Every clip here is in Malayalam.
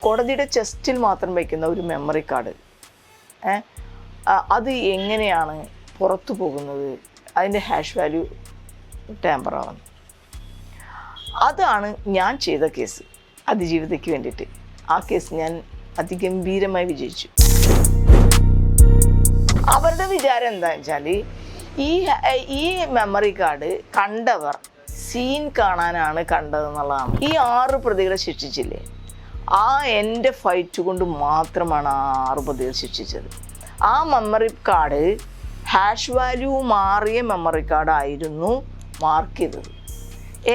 കോടതിയുടെ ചെസ്റ്റിൽ മാത്രം വയ്ക്കുന്ന ഒരു മെമ്മറി കാർഡ് അത് എങ്ങനെയാണ് പുറത്തു പോകുന്നത്, അതിൻ്റെ ഹാഷ് വാല്യൂ ടാമ്പർ ആവുന്നത്. അതാണ് ഞാൻ ചെയ്ത കേസ് അതിജീവിതയ്ക്ക് വേണ്ടിയിട്ട്. ആ കേസ് ഞാൻ അതിഗംഭീരമായി വിജയിച്ചു. അവരുടെ വിചാരം എന്താണെന്ന് വെച്ചാൽ ഈ മെമ്മറി കാർഡ് കണ്ടവർ സീൻ കാണാനാണ് കണ്ടതെന്നുള്ളതാണ്. ഈ 6 പ്രതികളെ ശിക്ഷിച്ചില്ലേ, ആ എൻ്റെ ഫൈറ്റ് കൊണ്ട് മാത്രമാണ് ആ 6 പ്രതികൾ ശിക്ഷിച്ചത്. ആ മെമ്മറി കാർഡ് ഹാഷ് വാല്യൂ മാറിയ മെമ്മറി കാർഡായിരുന്നു മാർക്ക് ചെയ്തത്.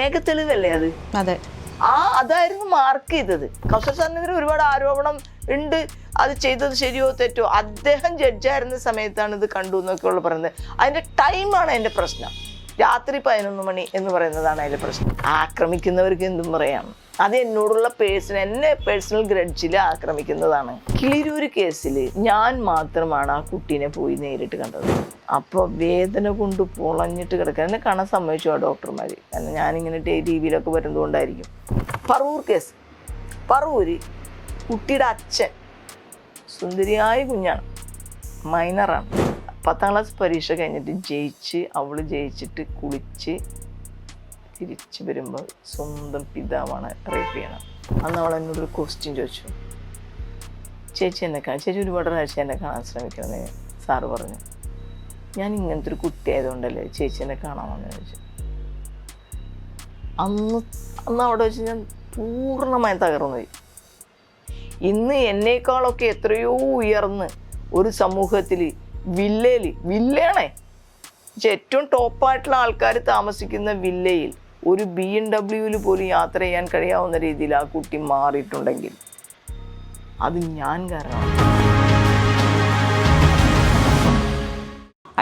ഏക തെളിവല്ലേ അത്? അതെ, അതായിരുന്നു മാർക്ക് ചെയ്തത്. കൗശൽ സാറിനെതിരെ ഒരുപാട് ആരോപണം ഉണ്ട്, അത് ചെയ്തത് ശരിയോ തെറ്റോ. അദ്ദേഹം ജഡ്ജായിരുന്ന സമയത്താണ് ഇത് കണ്ടു എന്നൊക്കെയുള്ള പറയുന്നത്. അതിൻ്റെ ടൈമാണ് എൻ്റെ പ്രശ്നം. രാത്രി 11 മണി എന്ന് പറയുന്നതാണ് അതിൻ്റെ പ്രശ്നം. ആക്രമിക്കുന്നവർക്ക് എന്തും പറയാം. അത് എന്നോടുള്ള എന്നെ പേഴ്സണൽ ഗ്രഡ്ജിൽ ആക്രമിക്കുന്നതാണ്. കിളിരൂർ കേസിൽ ഞാൻ മാത്രമാണ് ആ കുട്ടീനെ പോയി നേരിട്ട് കണ്ടത്. അപ്പോൾ വേദന കൊണ്ട് പൊളഞ്ഞിട്ട് കിടക്കുക. എന്നെ കാണാൻ സമ്മതിച്ചു ആ ഡോക്ടർമാർ. കാരണം ഞാനിങ്ങനെ ടി വിയിലൊക്കെ വരുന്നതുകൊണ്ടായിരിക്കും. പറവൂർ കേസ്, പറവൂര് കുട്ടിയുടെ അച്ഛൻ സുന്ദരിയായ കുഞ്ഞാണ്, മൈനറാണ്. 10ാം ക്ലാസ് പരീക്ഷ കഴിഞ്ഞിട്ട് അവൾ ജയിച്ചിട്ട് കുളിച്ച് തിരിച്ച് വരുമ്പോൾ സ്വന്തം പിതാവാണ് റേപ്പ് ചെയ്യണം. അന്ന് അവൾ എന്നോടൊരു ക്വസ്റ്റ്യൻ ചോദിച്ചു, ചേച്ചി ഒരുപാട് പ്രാവശ്യം എന്നെ കാണാൻ ശ്രമിക്കണമെന്ന് സാറ് പറഞ്ഞു. ഞാൻ ഇങ്ങനത്തെ ഒരു കുട്ടി ആയതുകൊണ്ടല്ലേ ചേച്ചി എന്നെ കാണാമെന്ന് ചോദിച്ചു. അന്ന് അവിടെ വെച്ച് ഞാൻ പൂർണ്ണമായി തകർന്നു പോയി. ഇന്ന് എന്നേക്കാളൊക്കെ എത്രയോ ഉയർന്ന് ഒരു സമൂഹത്തിൽ വില്ലയാണേ, ഏറ്റവും ടോപ്പായിട്ടുള്ള ആൾക്കാർ താമസിക്കുന്ന വില്ലയിൽ ഒരു BMW പോലും യാത്ര ചെയ്യാൻ കഴിയാവുന്ന രീതിയിൽ ആ കുട്ടി മാറിയിട്ടുണ്ടെങ്കിൽ അത് ഞാൻ കാരണമാണ്.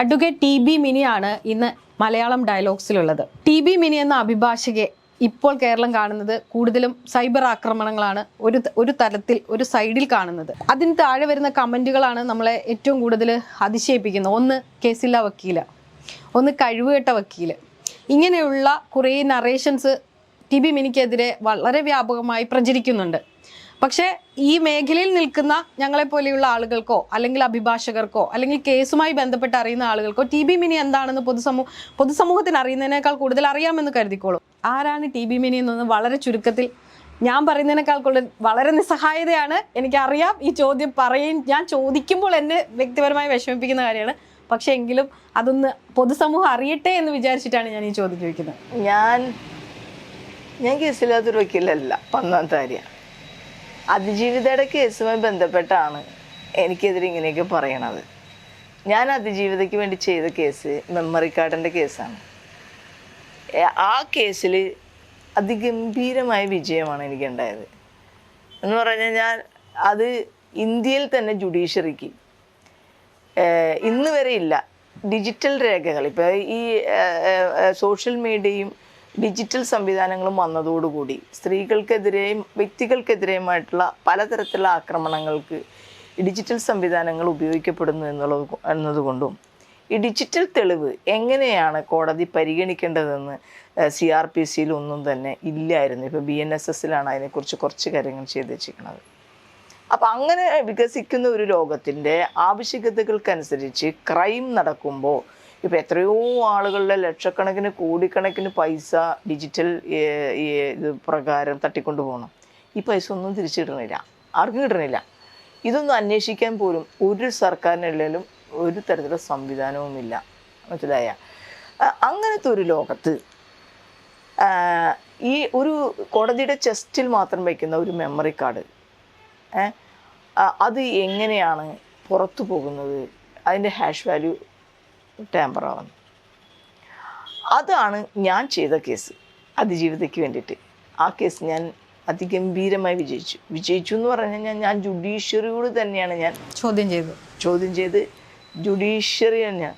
അഡ്വക്കേറ്റ് TB മിനിയാണ് ഇന്ന് മലയാളം ഡയലോഗ്സിലുള്ളത്. TB മിനി എന്ന അഭിഭാഷകയെ ഇപ്പോൾ കേരളം കാണുന്നത് കൂടുതലും സൈബർ ആക്രമണങ്ങളാണ് ഒരു തലത്തിൽ ഒരു സൈഡിൽ കാണുന്നത്. അതിന് താഴെ വരുന്ന കമൻറ്റുകളാണ് നമ്മളെ ഏറ്റവും കൂടുതൽ അതിശയിപ്പിക്കുന്നത്. ഒന്ന് കേസില്ല വക്കീല, ഒന്ന് കഴിവുകെട്ട വക്കീല്. ഇങ്ങനെയുള്ള കുറേ നറേഷൻസ് TB മിനിക്കെതിരെ വളരെ വ്യാപകമായി പ്രചരിക്കുന്നുണ്ട്. പക്ഷേ ഈ മേഖലയിൽ നിൽക്കുന്ന ഞങ്ങളെപ്പോലെയുള്ള ആളുകൾക്കോ അല്ലെങ്കിൽ അഭിഭാഷകർക്കോ അല്ലെങ്കിൽ കേസുമായി ബന്ധപ്പെട്ട് അറിയുന്ന ആളുകൾക്കോ TB മിനി എന്താണെന്ന് പൊതുസമൂഹത്തിന് അറിയുന്നതിനേക്കാൾ കൂടുതൽ അറിയാമെന്ന് കരുതിക്കോളും. ആരാണ് TB മിനി എന്നൊന്ന് വളരെ ചുരുക്കത്തിൽ ഞാൻ പറയുന്നതിനേക്കാൾ കൂടുതൽ വളരെ നിസ്സഹായതയാണ്. എനിക്കറിയാം ഈ ചോദ്യം ഞാൻ ചോദിക്കുമ്പോൾ എന്നെ വ്യക്തിപരമായി വിഷമിപ്പിക്കുന്ന കാര്യമാണ്. പക്ഷെ എങ്കിലും അതൊന്ന് പൊതുസമൂഹം അറിയട്ടെ എന്ന് വിചാരിച്ചിട്ടാണ് ഞാൻ ഈ ചോദ്യം ചോദിക്കുന്നത്. ഞാൻ കേസില്ലാത്തൊരു വക്കീലല്ല. 1ാമത്തെ കാര്യം, അതിജീവിതയുടെ കേസുമായി ബന്ധപ്പെട്ടാണ് എനിക്കെതിരെ ഇങ്ങനെയൊക്കെ പറയണത്. ഞാൻ അതിജീവിതയ്ക്ക് വേണ്ടി ചെയ്ത കേസ് മെമ്മറി കാർഡിൻ്റെ കേസാണ്. ആ കേസിൽ അതിഗംഭീരമായ വിജയമാണ് എനിക്കുണ്ടായത്. എന്ന് പറഞ്ഞു കഴിഞ്ഞാൽ അത് ഇന്ത്യയിൽ തന്നെ ജുഡീഷ്യറിക്ക് ഇന്ന് വരെ ഇല്ല. ഡിജിറ്റൽ രേഖകൾ ഇപ്പോൾ ഈ സോഷ്യൽ മീഡിയയും ഡിജിറ്റൽ സംവിധാനങ്ങളും വന്നതോടുകൂടി സ്ത്രീകൾക്കെതിരെയും വ്യക്തികൾക്കെതിരെയുമായിട്ടുള്ള പലതരത്തിലുള്ള ആക്രമണങ്ങൾക്ക് ഡിജിറ്റൽ സംവിധാനങ്ങൾ ഉപയോഗിക്കപ്പെടുന്നു എന്നതുകൊണ്ടും ഈ ഡിജിറ്റൽ തെളിവ് എങ്ങനെയാണ് കോടതി പരിഗണിക്കേണ്ടതെന്ന് CRPCയിൽ ഒന്നും തന്നെ ഇല്ലായിരുന്നു. ഇപ്പോൾ BNSSലാണ് അതിനെക്കുറിച്ച് കുറച്ച് കാര്യങ്ങൾ ചെയ്ത് വെച്ചിരിക്കുന്നത്. അപ്പം അങ്ങനെ വികസിക്കുന്ന ഒരു ലോകത്തിൻ്റെ ആവശ്യകതകൾക്കനുസരിച്ച് ക്രൈം നടക്കുമ്പോൾ ഇപ്പോൾ എത്രയോ ആളുകളുടെ ലക്ഷക്കണക്കിന് കോടിക്കണക്കിന് പൈസ ഡിജിറ്റൽ ഇത് പ്രകാരം തട്ടിക്കൊണ്ടു പോകണം. ഈ പൈസ ഒന്നും തിരിച്ചു കിട്ടണില്ല, ആർക്കും കിട്ടണില്ല. ഇതൊന്നും അന്വേഷിക്കാൻ പോലും ഒരു സർക്കാരിനുള്ളിലും ഒരു തരത്തിലുള്ള സംവിധാനവുമില്ല. മനസ്സിലായ? അങ്ങനത്തെ ഒരു ലോകത്ത് ഈ ഒരു കോടതിയുടെ ചെസ്റ്റിൽ മാത്രം വയ്ക്കുന്ന ഒരു മെമ്മറി കാർഡ് അത് എങ്ങനെയാണ് പുറത്തു പോകുന്നത്, അതിൻ്റെ ഹാഷ് വാല്യൂ ടാമ്പർ ആവുന്നത്. അതാണ് ഞാൻ ചെയ്ത കേസ് അതിജീവിതയ്ക്ക് വേണ്ടിയിട്ട്. ആ കേസ് ഞാൻ അതിഗംഭീരമായി വിജയിച്ചു എന്ന് പറഞ്ഞു കഴിഞ്ഞാൽ ഞാൻ ജുഡീഷ്യറിയോട് തന്നെയാണ് ഞാൻ ചോദ്യം ചെയ്ത് ജുഡീഷ്യറി തന്നെയാണ്.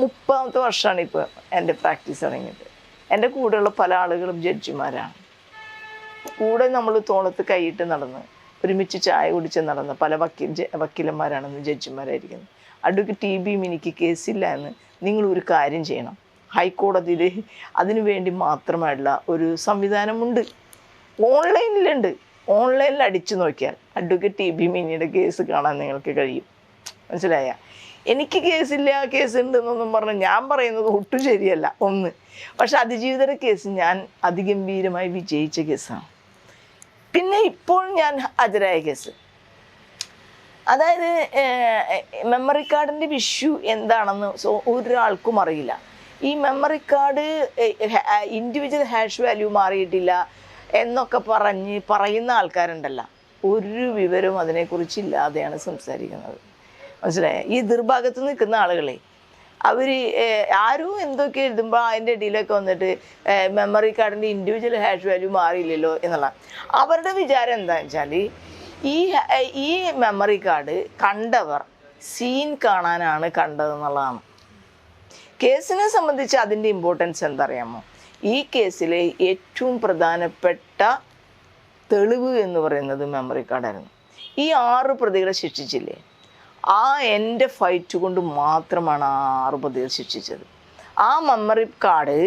30ാമത്തെ വർഷമാണ് ഇപ്പോൾ എൻ്റെ പ്രാക്ടീസ് തുടങ്ങിയിട്ട്. എൻ്റെ കൂടെയുള്ള പല ആളുകളും ജഡ്ജിമാരാണ്. കൂടെ നമ്മൾ തോളത്ത് കൈയിട്ട് നടന്ന് ഒരുമിച്ച് ചായ കുടിച്ച് നടന്ന പല വക്കീലന്മാരാണെന്ന് ജഡ്ജിമാരായിരിക്കുന്നത്. അഡ്വക്കേറ്റ് TB മിനിക്ക് കേസില്ല എന്ന് നിങ്ങളൊരു കാര്യം ചെയ്യണം. ഹൈക്കോടതിയിൽ അതിനു വേണ്ടി മാത്രമായിട്ടുള്ള ഒരു സംവിധാനമുണ്ട്. ഓൺലൈനിലുണ്ട്. ഓൺലൈനിൽ അടിച്ചു നോക്കിയാൽ അഡ്വക്കേറ്റ് ടി ബി മിനിയുടെ കേസ് കാണാൻ നിങ്ങൾക്ക് കഴിയും. മനസ്സിലായ? എനിക്ക് കേസില്ല, കേസുണ്ട് എന്നൊന്നും പറഞ്ഞ് ഞാൻ പറയുന്നത് ഒട്ടും ശരിയല്ല. ഒന്ന്, പക്ഷെ അതിജീവിതയുടെ കേസ് ഞാൻ അതിഗംഭീരമായി വിജയിച്ച കേസാണ്. പിന്നെ ഇപ്പോൾ ഞാൻ ഹാജരായ കേസ്, അതായത് മെമ്മറി കാർഡിൻ്റെ ഇഷ്യൂ എന്താണെന്ന് ഒരാൾക്കും അറിയില്ല. ഈ memory card individual hash value മാറിയിട്ടില്ല എന്നൊക്കെ പറയുന്ന ആൾക്കാരുണ്ടല്ലോ, ഒരു വിവരവും അതിനെക്കുറിച്ച് ഇല്ലാതെയാണ് സംസാരിക്കുന്നത്. മനസ്സിലായ? ഈ ദുർഭാഗത്ത് നിൽക്കുന്ന ആളുകളെ അവർ ആരും എന്തൊക്കെ എഴുതുമ്പോൾ അതിൻ്റെ ഇടയിലൊക്കെ വന്നിട്ട് മെമ്മറി കാർഡിൻ്റെ ഇൻഡിവിജ്വൽ ഹാഷ് വാല്യൂ മാറിയില്ലല്ലോ എന്നുള്ള അവരുടെ വിചാരം എന്താണെന്ന് വെച്ചാൽ ഈ മെമ്മറി കാർഡ് കണ്ടവർ സീൻ കാണാനാണ് കണ്ടതെന്നുള്ളതാണ്. കേസിനെ സംബന്ധിച്ച് അതിൻ്റെ ഇമ്പോർട്ടൻസ് എന്തറിയാമോ? ഈ കേസിലെ ഏറ്റവും പ്രധാനപ്പെട്ട തെളിവ് എന്ന് പറയുന്നത് മെമ്മറി കാർഡായിരുന്നു. ഈ 6 പ്രതികളെ ശിക്ഷിച്ചില്ലേ, ആ എൻ്റെ ഫൈറ്റ് കൊണ്ട് മാത്രമാണ് 6 പ്രതികൾ ശിക്ഷിച്ചത്. ആ മെമ്മറി കാർഡ്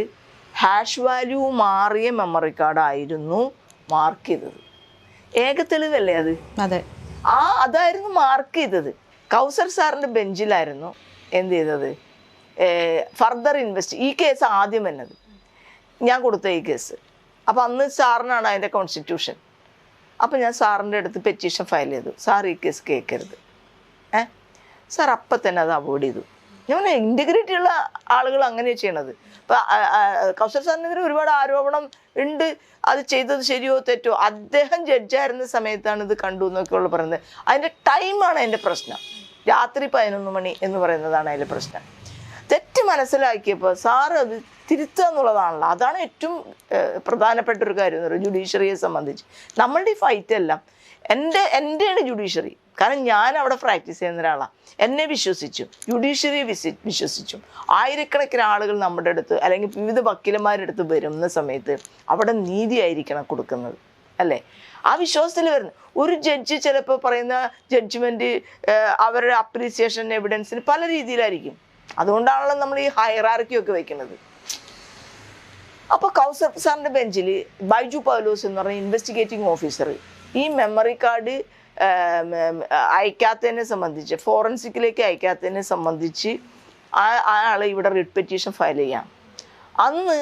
ഹാഷ് വാല്യൂ മാറിയ മെമ്മറി കാർഡായിരുന്നു മാർക്ക് ചെയ്തത്. ഏക തെളിവല്ലേ അത്? അതെ, അതായിരുന്നു മാർക്ക് ചെയ്തത്. കൗസർ സാറിൻ്റെ ബെഞ്ചിലായിരുന്നു എന്ത് ചെയ്തത്, ഫർദർ ഈ കേസ് ആദ്യം വന്നത് ഞാൻ കൊടുത്ത ഈ കേസ്. അപ്പോൾ അന്ന് സാറിനാണ് അതിൻ്റെ കോൺസ്റ്റിറ്റ്യൂഷൻ. അപ്പോൾ ഞാൻ സാറിൻ്റെ അടുത്ത് പെറ്റീഷൻ ഫയൽ ചെയ്തു, സാർ ഈ കേസ് കേൾക്കരുത്. സാർ അപ്പം തന്നെ അത് അവോയ്ഡ് ചെയ്തു. ഞാൻ ഇൻറ്റഗ്രിറ്റി ഉള്ള ആളുകൾ അങ്ങനെയാണ് ചെയ്യണത്. ഇപ്പം കൗശൽ സാറിനെതിരെ ഒരുപാട് ആരോപണം ഉണ്ട്, അത് ചെയ്തത് ശരിയോ തെറ്റോ. അദ്ദേഹം ജഡ്ജായിരുന്ന സമയത്താണ് ഇത് കണ്ടു എന്നൊക്കെയുള്ള പറയുന്നത്. അതിൻ്റെ ടൈമാണ് അതിൻ്റെ പ്രശ്നം. രാത്രി 11 മണി എന്ന് പറയുന്നതാണ് അതിൻ്റെ പ്രശ്നം. തെറ്റ് മനസ്സിലാക്കിയപ്പോൾ സാറ് അത് തിരുത്തുക എന്നുള്ളതാണല്ലോ, അതാണ് ഏറ്റവും പ്രധാനപ്പെട്ട ഒരു കാര്യം എന്ന് പറയുന്നത് ജുഡീഷ്യറിയെ സംബന്ധിച്ച്. നമ്മളുടെ ഈ ഫൈറ്റ് എല്ലാം എൻ്റെയാണ് ജുഡീഷ്യറി. കാരണം ഞാൻ അവിടെ പ്രാക്ടീസ് ചെയ്യുന്ന ഒരാളാണ്. എന്നെ വിശ്വസിച്ചു, ജുഡീഷ്യറിയെ വിശ്വസിച്ചു. ആയിരക്കണക്കിന് ആളുകൾ നമ്മുടെ അടുത്ത് അല്ലെങ്കിൽ വിവിധ വക്കീലന്മാരുടെ അടുത്ത് വരുന്ന സമയത്ത് അവിടെ നീതിയായിരിക്കണം കൊടുക്കുന്നത്, അല്ലേ? ആ വിശ്വാസത്തിൽ വരുന്ന ഒരു ജഡ്ജി ചിലപ്പോൾ പറയുന്ന ജഡ്ജ്മെൻറ്റ് അവരുടെ അപ്രീസിയേഷൻ എവിഡൻസിന് പല രീതിയിലായിരിക്കും. അതുകൊണ്ടാണല്ലോ നമ്മൾ ഈ ഹൈറാർക്കിയൊക്കെ വയ്ക്കുന്നത്. അപ്പോൾ കൗസർ സാറിൻ്റെ ബെഞ്ചിൽ ബൈജു പൗലോസ് എന്ന് പറഞ്ഞ ഇൻവെസ്റ്റിഗേറ്റിംഗ് ഓഫീസർ ഈ മെമ്മറി കാർഡ് അയക്കാത്തതിനെ സംബന്ധിച്ച്, ഫോറൻസിക്കിലേക്ക് അയക്കാത്തതിനെ സംബന്ധിച്ച് ആൾ ഇവിടെ റിട്ട് പെറ്റീഷൻ ഫയൽ ചെയ്യാം. അന്ന്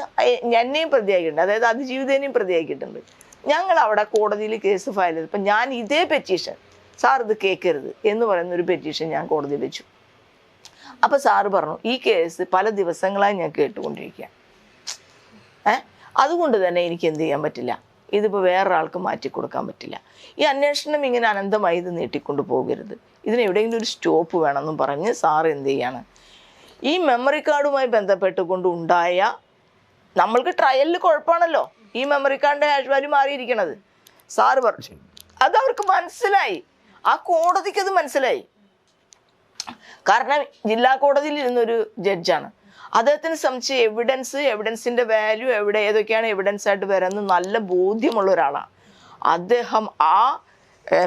എന്നെയും പ്രതിയാക്കിയിട്ടുണ്ട്, അതായത് അതിജീവിതേനെയും പ്രതിയാക്കിയിട്ടുണ്ട്. ഞങ്ങൾ അവിടെ കോടതിയിൽ കേസ് ഫയൽ ചെയ്തു. അപ്പം ഞാൻ ഇതേ പെറ്റീഷൻ, സാർ ഇത് കേൾക്കരുത് എന്ന് പറയുന്നൊരു പെറ്റീഷൻ ഞാൻ കോടതിയിൽ വെച്ചു. അപ്പോൾ സാറ് പറഞ്ഞു, ഈ കേസ് പല ദിവസങ്ങളായി ഞാൻ കേട്ടുകൊണ്ടിരിക്കുക, അതുകൊണ്ട് തന്നെ എനിക്ക് എന്ത് ചെയ്യാൻ പറ്റില്ല, ഇതിപ്പോൾ വേറൊരാൾക്ക് മാറ്റി കൊടുക്കാൻ പറ്റില്ല. ഈ അന്വേഷണം ഇങ്ങനെ അനന്തമായി ഇത് നീട്ടിക്കൊണ്ട് പോകരുത്, ഇതിന് എവിടെയെങ്കിലും ഒരു സ്റ്റോപ്പ് വേണമെന്നും പറഞ്ഞ് സാറ് എന്ത് ചെയ്യാണ്, ഈ മെമ്മറി കാർഡുമായി ബന്ധപ്പെട്ടുകൊണ്ട് ഉണ്ടായ, നമ്മൾക്ക് ട്രയലിൽ കുഴപ്പമാണല്ലോ ഈ മെമ്മറി കാർഡിൻ്റെ ഹാഷ് വാല്യൂ മാറിയിരിക്കണത്. സാറ് പറഞ്ഞു അതവർക്ക് മനസ്സിലായി, ആ കോടതിക്ക് അത് മനസ്സിലായി. കാരണം ജില്ലാ കോടതിയിൽ ഇരുന്നൊരു ജഡ്ജാണ്, അദ്ദേഹത്തിന് സംശയം എവിഡൻസിൻ്റെ വാല്യൂ ഏതൊക്കെയാണ് എവിഡൻസ് ആയിട്ട് വരുന്നത് നല്ല ബോധ്യമുള്ള ഒരാളാണ്. അദ്ദേഹം ആ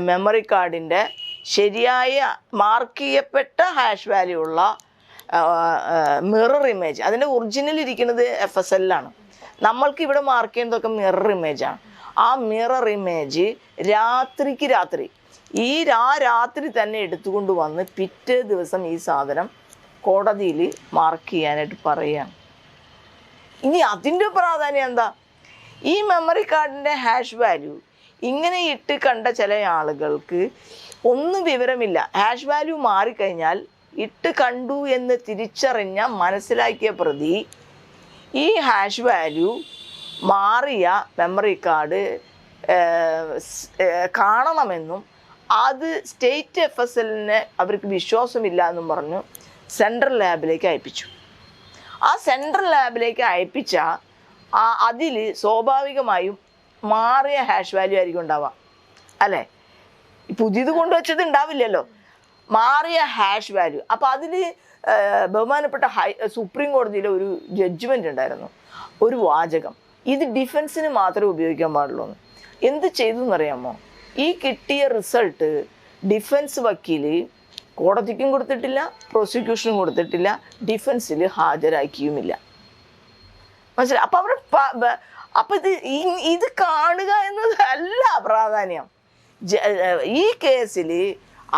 മെമ്മറി കാർഡിൻ്റെ ശരിയായ മാർക്ക് ചെയ്യപ്പെട്ട ഹാഷ് വാല്യൂ ഉള്ള മിറർ ഇമേജ്, അതിൻ്റെ ഒറിജിനൽ ഇരിക്കുന്നത് FSL-ലാണ്, നമ്മൾക്ക് ഇവിടെ മാർക്ക് ചെയ്യുന്നതൊക്കെ മിറർ ഇമേജാണ്. ആ മിറർ ഇമേജ് രാത്രി രാത്രി തന്നെ എടുത്തുകൊണ്ട് വന്ന് പിറ്റേ ദിവസം ഈ സാധനം കോടതിയിൽ മാർക്ക് ചെയ്യാനായിട്ട് പറയുകയാണ്. ഇനി അതിൻ്റെ പ്രാധാന്യം എന്താ? ഈ മെമ്മറി കാർഡിൻ്റെ ഹാഷ് വാല്യൂ ഇങ്ങനെ ഇട്ട് കണ്ട ചില ആളുകൾക്ക് ഒന്നും വിവരമില്ല. ഹാഷ് വാല്യൂ മാറിക്കഴിഞ്ഞാൽ ഇട്ട് കണ്ടു എന്ന് മനസ്സിലാക്കിയ പ്രതി ഈ ഹാഷ് വാല്യൂ മാറിയ മെമ്മറി കാർഡ് കാണണമെന്നും അത് സ്റ്റേറ്റ് FSL-ന് അവർക്ക് വിശ്വാസമില്ല എന്നും പറഞ്ഞു സെൻട്രൽ ലാബിലേക്ക് അയപ്പിച്ചു. ആ സെൻട്രൽ ലാബിലേക്ക് അയപ്പിച്ച അതിൽ സ്വാഭാവികമായും മാറിയ ഹാഷ് വാല്യൂ ആയിരിക്കും ഉണ്ടാവുക, അല്ലേ? പുതിയത് കൊണ്ടുവച്ചത് ഉണ്ടാവില്ലല്ലോ, മാറിയ ഹാഷ് വാല്യൂ. അപ്പോൾ അതിൽ ബഹുമാനപ്പെട്ട സുപ്രീം കോടതിയിലെ ഒരു ജഡ്ജ്മെൻ്റ് ഉണ്ടായിരുന്നു, ഒരു വാചകം, ഇത് ഡിഫൻസിന് മാത്രമേ ഉപയോഗിക്കാൻ പാടുള്ളൂ എന്ന്. എന്ത് ചെയ്തു എന്നറിയാമോ? ഈ കിട്ടിയ റിസൾട്ട് ഡിഫൻസ് വക്കീൽ കോടതിക്കും കൊടുത്തിട്ടില്ല, പ്രോസിക്യൂഷനും കൊടുത്തിട്ടില്ല, ഡിഫൻസിൽ ഹാജരാക്കിയുമില്ല. മനസ്സിലായി? അപ്പോൾ അപ്പൊ ഇത് കാണുക എന്നതല്ല പ്രാധാന്യം. ഈ കേസിൽ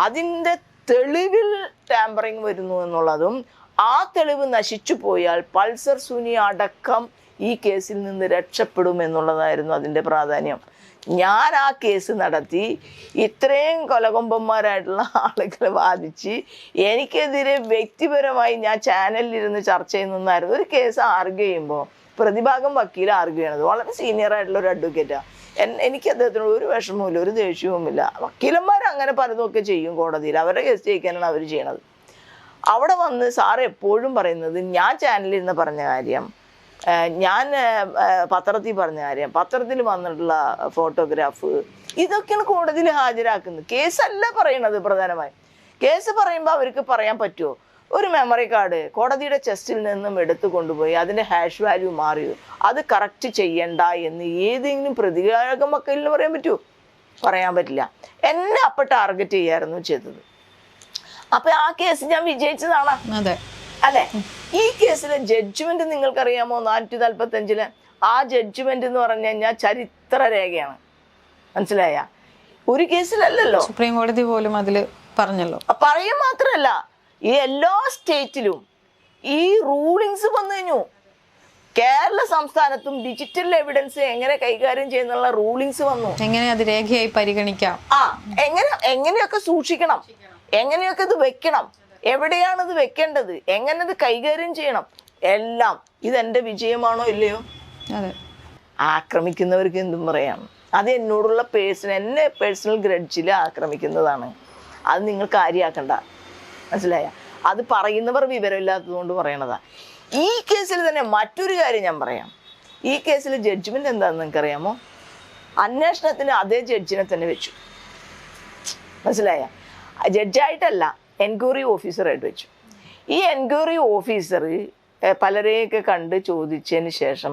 അതിൻ്റെ തെളിവിൽ ടാമ്പറിങ് വരുന്നു എന്നുള്ളതും ആ തെളിവ് നശിച്ചു പോയാൽ പൾസർ സുനി അടക്കം ഈ കേസിൽ നിന്ന് രക്ഷപ്പെടും എന്നുള്ളതായിരുന്നു അതിൻ്റെ പ്രാധാന്യം. ഞാൻ ആ കേസ് നടത്തി ഇത്രയും കൊലകൊമ്പന്മാരായിട്ടുള്ള ആളുകളെ ബാധിച്ച് എനിക്കെതിരെ വ്യക്തിപരമായി ഞാൻ ചാനലിലിരുന്ന് ചർച്ച ചെയ്യുന്നതായിരുന്നു. ഒരു കേസ് ആർഗ്യൂ ചെയ്യുമ്പോൾ പ്രതിഭാഗം വക്കീൽ ആർഗ്യൂ ചെയ്യണത് വളരെ സീനിയർ ആയിട്ടുള്ള ഒരു അഡ്വക്കേറ്റാണ്. എനിക്ക് അദ്ദേഹത്തിനോട് ഒരു വിഷമവുമില്ല, ഒരു ദേഷ്യവുമില്ല. വക്കീലന്മാർ അങ്ങനെ പലതുമൊക്കെ ചെയ്യും കോടതിയിൽ, അവരുടെ കേസ് ജയിക്കാനാണ് അവർ ചെയ്യണത്. അവിടെ വന്ന് സാറ് എപ്പോഴും പറയുന്നത് ഞാൻ ചാനലിൽ നിന്ന് പറഞ്ഞ കാര്യം, ഞാൻ പത്രത്തിൽ പറഞ്ഞ കാര്യം, പത്രത്തിൽ വന്നിട്ടുള്ള ഫോട്ടോഗ്രാഫ്, ഇതൊക്കെയാണ് കോടതിയിൽ ഹാജരാക്കുന്നത്. കേസല്ല പറയണത്. പ്രധാനമായും കേസ് പറയുമ്പോൾ അവർക്ക് പറയാൻ പറ്റുമോ? ഒരു മെമ്മറി കാർഡ് കോടതിയുടെ ചെസ്റ്റിൽ നിന്നും എടുത്തു കൊണ്ടുപോയി അതിൻ്റെ ഹാഷ് വാല്യൂ മാറിയോ, അത് കറക്റ്റ് ചെയ്യണ്ട എന്ന് ഏതെങ്കിലും പ്രതികാരകം വക്കീലിന് പറയാൻ പറ്റുമോ? പറയാൻ പറ്റില്ല. എന്നെ അപ്പം ടാർഗറ്റ് ചെയ്യായിരുന്നു ചെയ്തത്. അപ്പൊ ആ കേസ് ഞാൻ വിജയിച്ചതാണ്. അല്ലെ? ഈ കേസിലെ ജഡ്ജ്മെന്റ് നിങ്ങൾക്കറിയാമോ? 445 ആ ജഡ്ജ്മെന്റ് എന്ന് പറഞ്ഞു കഴിഞ്ഞാൽ ചരിത്ര രേഖയാണ്. മനസ്സിലായ? ഒരു കേസിലല്ലല്ലോ, സുപ്രീം കോടതി പോലും അതിൽ പറഞ്ഞല്ലോ. പറയാൻ മാത്രമല്ല, ഈ എല്ലാ സ്റ്റേറ്റിലും ഈ റൂളിങ്സ് വന്നു കഴിഞ്ഞു. കേരള സംസ്ഥാനത്തും ഡിജിറ്റൽ എവിഡൻസ് എങ്ങനെ കൈകാര്യം ചെയ്യുന്നുള്ള റൂളിങ്സ് വന്നു. എങ്ങനെ അത് രേഖയായി പരിഗണിക്കാം, എങ്ങനെയൊക്കെ സൂക്ഷിക്കണം, എങ്ങനെയൊക്കെ ഇത് വെക്കണം, എവിടെയാണ് ഇത് വെക്കേണ്ടത്, എങ്ങനെ ഇത് കൈകാര്യം ചെയ്യണം, എല്ലാം. ഇതെന്റെ വിജയമാണോ ഇല്ലയോ? ആക്രമിക്കുന്നവർക്ക് എന്തും പറയാം. അത് എന്നോടുള്ള എന്നെ പേഴ്സണൽ ഗ്രഡ്ജിൽ ആക്രമിക്കുന്നതാണ്. അത് നിങ്ങൾ കാര്യമാക്കണ്ട. മനസ്സിലായ? അത് പറയുന്നവർ വിവരമില്ലാത്തത് കൊണ്ട് പറയണതാ. ഈ കേസിൽ തന്നെ മറ്റൊരു കാര്യം ഞാൻ പറയാം. ഈ കേസിൽ ജഡ്ജ്മെന്റ് എന്താണെന്ന് നിങ്ങൾക്കറിയാമോ? അന്വേഷണത്തിന് അതേ ജഡ്ജിനെ തന്നെ വെച്ചു. മനസ്സിലായ? ജഡ്ജായിട്ടല്ല, എൻക്വയറി ഓഫീസറായിട്ട് വെച്ചു. ഈ എൻക്വയറി ഓഫീസർ പലരെയൊക്കെ കണ്ട് ചോദിച്ചതിന് ശേഷം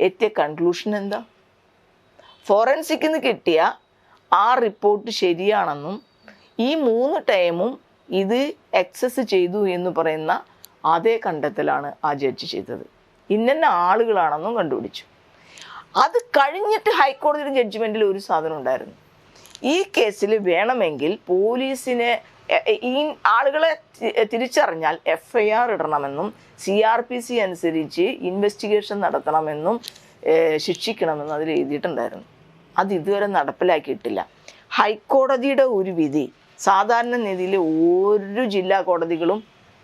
എത്തിയ കൺക്ലൂഷൻ എന്താ? ഫോറൻസിക്കിൽ നിന്ന് കിട്ടിയ ആ റിപ്പോർട്ട് ശരിയാണെന്നും ഈ 3 ടൈമും ഇത് എക്സസ് ചെയ്തു എന്ന് പറയുന്ന അതേ കണ്ടെത്തലാണ് ആ ജഡ്ജി ചെയ്തത്. ഇന്ന ആളുകളാണെന്നും കണ്ടുപിടിച്ചു. അത് കഴിഞ്ഞിട്ട് ഹൈക്കോടതിയുടെ ജഡ്ജ്മെൻറ്റിൽ ഒരു സാധനം ഉണ്ടായിരുന്നു. ഈ കേസിൽ വേണമെങ്കിൽ പോലീസിനെ ഈ ആളുകളെ തിരിച്ചറിഞ്ഞാൽ FIR ഇടണമെന്നും CRPC അനുസരിച്ച് ഇൻവെസ്റ്റിഗേഷൻ നടത്തണമെന്നും ശിക്ഷിക്കണമെന്നും അതിൽ എഴുതിയിട്ടുണ്ടായിരുന്നു. അത് ഇതുവരെ നടപ്പിലാക്കിയിട്ടില്ല. ഹൈക്കോടതിയുടെ ഒരു വിധി സാധാരണ രീതിയിൽ ഒരു ജില്ലാ കോടതികളും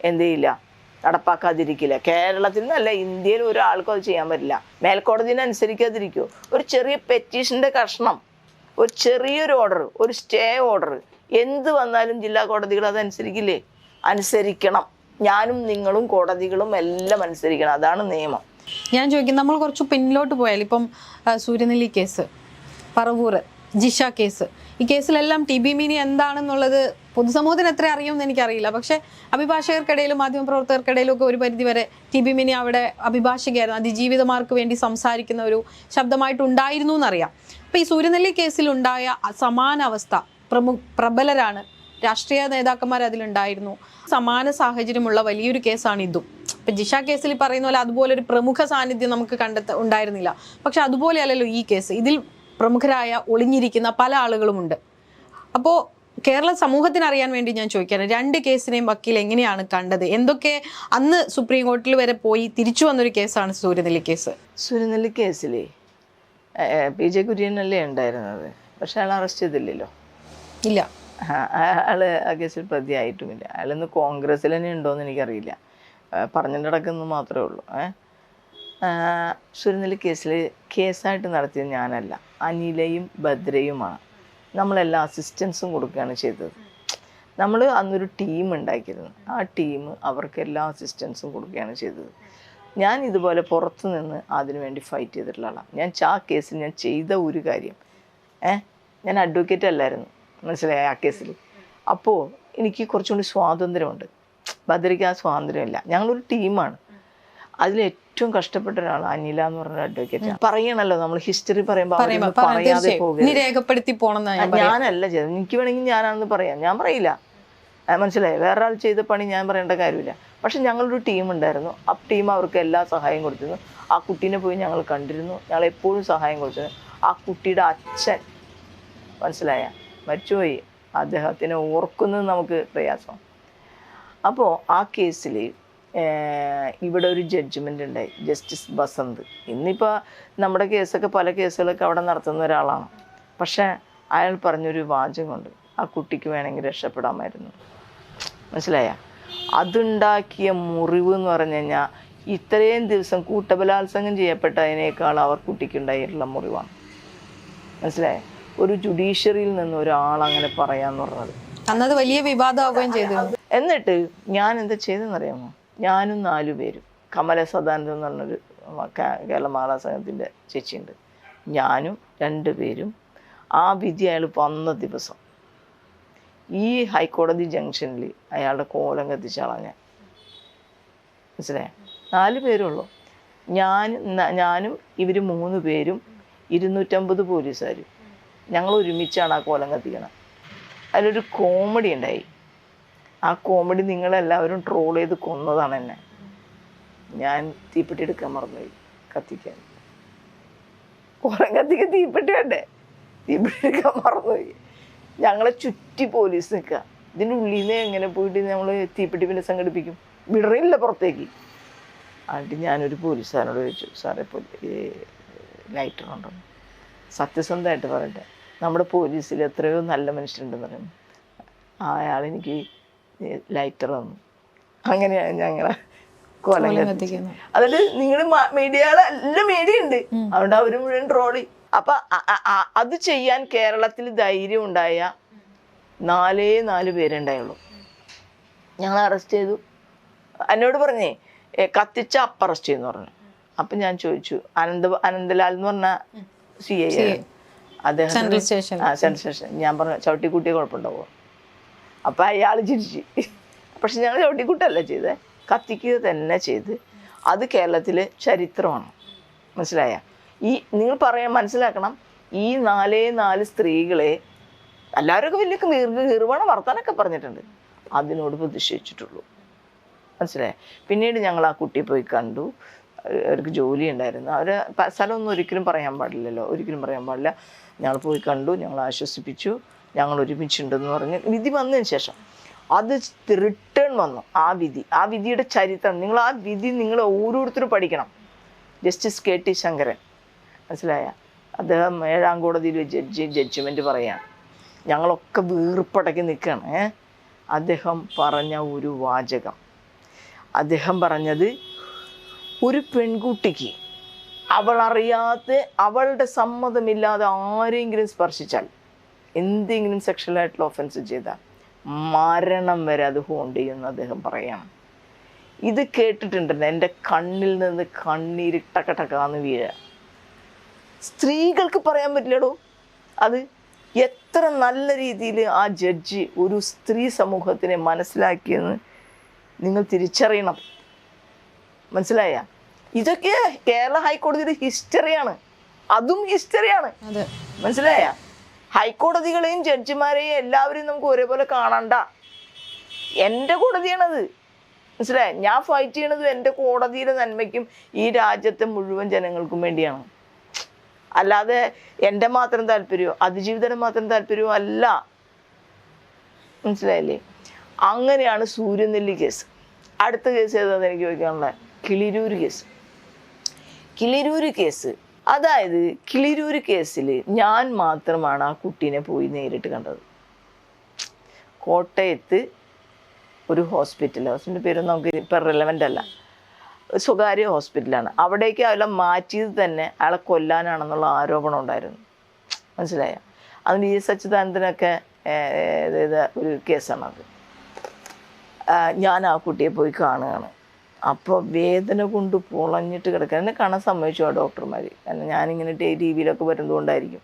എന്ത് ചെയ്യില്ല, നടപ്പാക്കാതിരിക്കില്ല. കേരളത്തിൽ നിന്നല്ല, ഇന്ത്യയിൽ ഒരാൾക്കും അത് ചെയ്യാൻ പറ്റില്ല. മേൽക്കോടതിനെ അനുസരിക്കാതിരിക്കുമോ? ഒരു ചെറിയ പെറ്റീഷൻ്റെ കഷ്ണം, ഒരു ചെറിയൊരു ഓർഡർ, ഒരു സ്റ്റേ ഓർഡർ, എന്ത് വന്നാലും ജില്ലാ കോടതികൾ അതനുസരിക്കില്ലേ? അനുസരിക്കണം. ഞാനും നിങ്ങളും കോടതികളും എല്ലാം അനുസരിക്കണം. അതാണ് നിയമം. ഞാൻ ചോദിക്കുന്നത്, നമ്മൾ കുറച്ച് പിന്നിലോട്ട് പോയാൽ ഇപ്പം സൂര്യനെല്ലി കേസ്, പറവൂർ ജിഷ കേസ്, ഈ കേസിലെല്ലാം TB മിനി എന്താണെന്നുള്ളത് പൊതുസമൂഹത്തിന് എത്ര അറിയുമെന്ന് എനിക്കറിയില്ല. പക്ഷെ അഭിഭാഷകർക്കിടയിലും മാധ്യമപ്രവർത്തകർക്കിടയിലും ഒക്കെ ഒരു പരിധിവരെ TB മിനി അവിടെ അഭിഭാഷകയായിരുന്നു, അതിജീവിതമാർക്ക് വേണ്ടി സംസാരിക്കുന്ന ഒരു ശബ്ദമായിട്ടുണ്ടായിരുന്നു എന്നറിയാം. അപ്പോൾ ഈ സൂര്യനെല്ലി കേസിലുണ്ടായ സമാന അവസ്ഥ, പ്രബലരാണ്, രാഷ്ട്രീയ നേതാക്കന്മാർ അതിലുണ്ടായിരുന്നു, സമാന സാഹചര്യമുള്ള വലിയൊരു കേസാണ് ഇതും. ഇപ്പം ജിഷ കേസിൽ പറയുന്ന പോലെ അതുപോലെ ഒരു പ്രമുഖ സാന്നിധ്യം നമുക്ക് ഉണ്ടായിരുന്നില്ല. പക്ഷെ അതുപോലെയല്ലല്ലോ ഈ കേസ്. ഇതിൽ പ്രമുഖരായ ഒളിഞ്ഞിരിക്കുന്ന പല ആളുകളുമുണ്ട്. അപ്പോൾ കേരള സമൂഹത്തിന് അറിയാൻ വേണ്ടി ഞാൻ ചോദിക്കാണ്, 2 കേസിനെയും വക്കീൽ എങ്ങനെയാണ് കണ്ടത്? എന്തൊക്കെ അന്ന് സുപ്രീം കോടതിയിൽ വരെ പോയി തിരിച്ചു വന്നൊരു കേസാണ് സൂര്യനെല്ലി കേസ്. സൂര്യനെല്ലി കേസിൽ PJ കുര്യനല്ലേ ഉണ്ടായിരുന്നത്. പക്ഷെ അയാൾ അറസ്റ്റ് ചെയ്തില്ലല്ലോ. ഇല്ല, അയാൾ ആ കേസിൽ പ്രതിയായിട്ടുമില്ല. അയാളിന്ന് കോൺഗ്രസ്സിൽ തന്നെ ഉണ്ടോയെന്ന് എനിക്കറിയില്ല. പറഞ്ഞിട്ട് നടക്കുന്നത് മാത്രമേ ഉള്ളൂ. സൂര്യനെല്ലി കേസിൽ കേസായിട്ട് നടത്തിയത് ഞാനല്ല, അനിലയും ഭദ്രയുമാണ്. നമ്മളെല്ലാ അസിസ്റ്റൻസും കൊടുക്കുകയാണ് ചെയ്തത്. നമ്മൾ അന്നൊരു ടീം ഉണ്ടാക്കിയിരുന്നു. ആ ടീം അവർക്ക് എല്ലാ അസിസ്റ്റൻസും കൊടുക്കുകയാണ് ചെയ്തത്. ഞാൻ ഇതുപോലെ പുറത്തു നിന്ന് അതിനു വേണ്ടി ഫൈറ്റ് ചെയ്തിട്ടുള്ള ആളാണ്. ആ കേസിൽ ഞാൻ ചെയ്ത ഒരു കാര്യം, ഞാൻ അഡ്വക്കേറ്റ് അല്ലായിരുന്നു, മനസ്സിലായ ആ കേസിൽ. അപ്പോൾ എനിക്ക് കുറച്ചുകൂടി സ്വാതന്ത്ര്യമുണ്ട്. ഭദ്രയ്ക്ക് ആ സ്വാതന്ത്ര്യമില്ല. ഞങ്ങളൊരു ടീമാണ്. അതിലേറ്റവും കഷ്ടപ്പെട്ട ഒരാൾ അനില എന്ന് പറഞ്ഞ അഡ്വക്കേറ്റ്. പറയണല്ലോ, നമ്മൾ ഹിസ്റ്ററി പറയുമ്പോൾ പറയാതെ പോകുക. ഞാനല്ല ചെയ്തത്. എനിക്ക് വേണമെങ്കിൽ ഞാനാണെന്ന് പറയാം, ഞാൻ പറയില്ല. മനസ്സിലായി? വേറൊരാൾ ചെയ്ത പണി ഞാൻ പറയേണ്ട കാര്യമില്ല. പക്ഷെ ഞങ്ങളൊരു ടീം ഉണ്ടായിരുന്നു. ആ ടീം അവർക്ക് എല്ലാ സഹായം കൊടുത്തിരുന്നു. ആ കുട്ടീനെ പോയി ഞങ്ങൾ കണ്ടിരുന്നു. ഞങ്ങൾ എപ്പോഴും സഹായം കൊടുത്തിരുന്നു. ആ കുട്ടിയുടെ അച്ഛൻ മനസ്സിലായ മരിച്ചുപോയി. അദ്ദേഹത്തിനെ ഓർക്കുന്നത് നമുക്ക് പ്രയാസം. അപ്പോൾ ആ കേസിൽ ഇവിടെ ഒരു ജഡ്ജ്മെൻ്റ് ഉണ്ടായി, ജസ്റ്റിസ് ബസന്ത്. ഇന്നിപ്പോൾ നമ്മുടെ കേസൊക്കെ പല കേസുകളൊക്കെ അവിടെ നടത്തുന്ന ഒരാളാണ്. പക്ഷേ അയാൾ പറഞ്ഞൊരു വാചകമുണ്ട്, ആ കുട്ടിക്ക് വേണമെങ്കിൽ രക്ഷപ്പെടാമായിരുന്നു. മനസ്സിലായ? അതുണ്ടാക്കിയ മുറിവ് എന്ന് പറഞ്ഞു കഴിഞ്ഞാൽ ഇത്രയും ദിവസം കൂട്ടബലാത്സംഗം ചെയ്യപ്പെട്ടതിനേക്കാൾ അവർ കുട്ടിക്കുണ്ടായിട്ടുള്ള മുറിവാണ്. മനസ്സിലായേ? ഒരു ജുഡീഷ്യറിയിൽ നിന്ന് ഒരാൾ അങ്ങനെ പറയാന്ന് പറഞ്ഞത് അന്നത് വലിയ വിവാദമാവുകയും ചെയ്തു. എന്നിട്ട് ഞാൻ എന്താ ചെയ്തെന്നറിയാമോ? ഞാനും 4 പേരും, കമല സദാനന്ദൻ എന്ന് പറഞ്ഞൊരു കേരള മഹിളാ സംഘത്തിൻ്റെ ചേച്ചിയുണ്ട്, ഞാനും 2 പേരും ആ വിധി അയാൾ വന്ന ദിവസം ഈ ഹൈക്കോടതി ജംഗ്ഷനിൽ അയാളുടെ കോലം കത്തിച്ച ആളാണ് ഞാൻ. മനസ്സിലായേ? 4 പേരുള്ളൂ. ഞാനും ഇവർ 3 പേരും 250 പോലീസുകാരും ഞങ്ങൾ ഒരുമിച്ചാണ് ആ കോലം കത്തിക്കണം. അതിലൊരു കോമഡി ഉണ്ടായി. ആ കോമഡി നിങ്ങളെല്ലാവരും ട്രോൾ ചെയ്ത് കൊന്നതാണ് എന്നെ. ഞാൻ തീപ്പെട്ടി എടുക്കാൻ മറന്നുപോയി കത്തിക്കാൻ. കോലം കത്തിക്കാൻ തീപ്പെട്ടി വേണ്ടേ? തീപ്പെട്ടി എടുക്കാൻ മറന്നുപോയി. ഞങ്ങളെ ചുറ്റി പോലീസ് നിൽക്കുക. ഇതിൻ്റെ ഉള്ളിൽ നിന്ന് എങ്ങനെ പോയിട്ട് നമ്മൾ തീപ്പെട്ടി പിന്നെ സംഘടിപ്പിക്കും? വിടറില്ല പുറത്തേക്ക്. എന്നിട്ട് ഞാനൊരു പോലീസുകാരനോട് ചോദിച്ചു, സാറേ ലൈറ്റർ ഉണ്ടോ? സത്യസന്ധമായിട്ട് പറയട്ടെ, നമ്മുടെ പോലീസിൽ എത്രയോ നല്ല മനുഷ്യരുണ്ടെന്ന് പറയുന്നു. അയാളെനിക്ക് ലൈറ്റർ തന്നു. അങ്ങനെയാണ് ഞങ്ങളെ കോലം കത്തിക്കുന്നത്. അതിൽ നിങ്ങൾ മീഡിയകളെല്ലാം മീഡിയ ഉണ്ട്, അതുകൊണ്ട് അവർ മുഴുവൻ ട്രോളി. അപ്പൊ അത് ചെയ്യാൻ കേരളത്തിൽ ധൈര്യം ഉണ്ടായ 4 പേരുണ്ടായുള്ളൂ. ഞങ്ങൾ അറസ്റ്റ് ചെയ്തു. എന്നോട് പറഞ്ഞേ കത്തിച്ച അറസ്റ്റ് ചെയ്യുന്നു പറഞ്ഞു. അപ്പം ഞാൻ ചോദിച്ചു, അനന്തലാൽ എന്ന് പറഞ്ഞ CI അദ്ദേഹം സെൻട്രൽ സ്റ്റേഷൻ. ഞാൻ പറഞ്ഞു ചവിട്ടിക്കുട്ടിയെ കുഴപ്പമുണ്ടാവുമോ? അപ്പം അയാൾ ചിരിച്ചു. പക്ഷെ ഞങ്ങൾ ചവിട്ടിക്കുട്ടല്ല ചെയ്തേ, കത്തിക്കുക തന്നെ ചെയ്ത്. അത് കേരളത്തിലെ ചരിത്രമാണ്. മനസ്സിലായ? നിങ്ങൾ മനസ്സിലാക്കണം, ഈ 4 സ്ത്രീകളെ എല്ലാവരൊക്കെ വലിയ നിർവ്വഹണ വർത്താനൊക്കെ പറഞ്ഞിട്ടുണ്ട്, അതിനോട് പ്രതിഷേധിച്ചിട്ടുള്ളൂ. മനസ്സിലായേ? പിന്നീട് ഞങ്ങൾ ആ കുട്ടിയെ പോയി കണ്ടു. അവർക്ക് ജോലി ഉണ്ടായിരുന്നു. അവർ സ്ഥലമൊന്നും ഒരിക്കലും പറയാൻ പാടില്ലല്ലോ, ഒരിക്കലും പറയാൻ പാടില്ല. ഞങ്ങൾ പോയി കണ്ടു, ഞങ്ങൾ ആശ്വസിപ്പിച്ചു, ഞങ്ങൾ ഒരുമിച്ചുണ്ടെന്ന് പറഞ്ഞ് വിധി വന്നതിന് ശേഷം അത് റിട്ടേൺ വന്നു. ആ വിധിയുടെ ചരിത്രം നിങ്ങൾ നിങ്ങൾ ഓരോരുത്തരും പഠിക്കണം. ജസ്റ്റിസ് KT ശങ്കരൻ, മനസ്സിലായ? അദ്ദേഹം 7ാം കോടതിയിൽ ജഡ്ജ്മെൻറ്റ് പറയുകയാണ്. ഞങ്ങളൊക്കെ വീർപ്പടക്കി നിൽക്കുകയാണ്. അദ്ദേഹം പറഞ്ഞ ഒരു വാചകം, അദ്ദേഹം പറഞ്ഞത്, ഒരു പെൺകുട്ടിക്ക് അവളറിയാതെ അവളുടെ സമ്മതമില്ലാതെ ആരെങ്കിലും സ്പർശിച്ചാൽ, എന്തെങ്കിലും സെക്ഷലായിട്ടുള്ള ഒഫൻസ് ചെയ്താൽ മരണം വരെ അത് ഹോണ്ട് ചെയ്യുമെന്ന് അദ്ദേഹം പറയണം. ഇത് കേട്ടിട്ടുണ്ടല്ലോ, എൻ്റെ കണ്ണിൽ നിന്ന് കണ്ണീര് ടക്കടക്കാന്ന് വീഴുക. സ്ത്രീകൾക്ക് പറയാൻ പറ്റില്ലടോ അത്. എത്ര നല്ല രീതിയിൽ ആ ജഡ്ജി ഒരു സ്ത്രീ സമൂഹത്തിനെ മനസ്സിലാക്കിയെന്ന് നിങ്ങൾ തിരിച്ചറിയണം. മനസ്സിലായ? ഇതൊക്കെ കേരള ഹൈക്കോടതിയുടെ ഹിസ്റ്ററിയാണ്, അതും ഹിസ്റ്ററിയാണ്. മനസ്സിലായ? ഹൈക്കോടതികളെയും ജഡ്ജിമാരെയും എല്ലാവരെയും നമുക്ക് ഒരേപോലെ കാണണ്ട. എൻ്റെ കോടതിയാണത്. മനസ്സിലായ? ഞാൻ ഫൈറ്റ് ചെയ്യണത് എൻ്റെ കോടതിയുടെ നന്മയ്ക്കും ഈ രാജ്യത്തെ മുഴുവൻ ജനങ്ങൾക്കും വേണ്ടിയാണ്. അല്ലാതെ എൻ്റെ മാത്രം താല്പര്യമോ അതിജീവിതയുടെ മാത്രം താല്പര്യമോ അല്ല. മനസ്സിലായില്ലേ? അങ്ങനെയാണ് സൂര്യനെല്ലി കേസ്. അടുത്ത കേസ് ഏതാണെന്ന് എനിക്ക് ചോദിക്കാനുള്ള കിളിരൂര് കേസ്. അതായത് കിളിരൂര് കേസിൽ ഞാൻ മാത്രമാണ് ആ കുട്ടീനെ പോയി നേരിട്ട് കണ്ടത്. കോട്ടയത്ത് ഒരു ഹോസ്പിറ്റലിൻ്റെ പേരൊന്നും നമുക്ക് ഇപ്പം റെലവൻ്റ് അല്ല, സ്വകാര്യ ഹോസ്പിറ്റലാണ്. അവിടേക്ക് അയാളെ മാറ്റിയത് തന്നെ അയാളെ കൊല്ലാനാണെന്നുള്ള ആരോപണം ഉണ്ടായിരുന്നു. മനസ്സിലായ? അതിന് VS അച്യുതാനന്ദനൊക്കെ ഒരു കേസാണത്. ഞാൻ ആ കുട്ടിയെ പോയി കാണുകയാണ്. അപ്പോൾ വേദന കൊണ്ട് പൊളഞ്ഞിട്ട് കിടക്കുക. എന്നെ കാണാൻ സമ്മതിച്ചു ആ ഡോക്ടർമാർ. കാരണം ഞാനിങ്ങനെ TV-യിലൊക്കെ വരുന്നതുകൊണ്ടായിരിക്കും.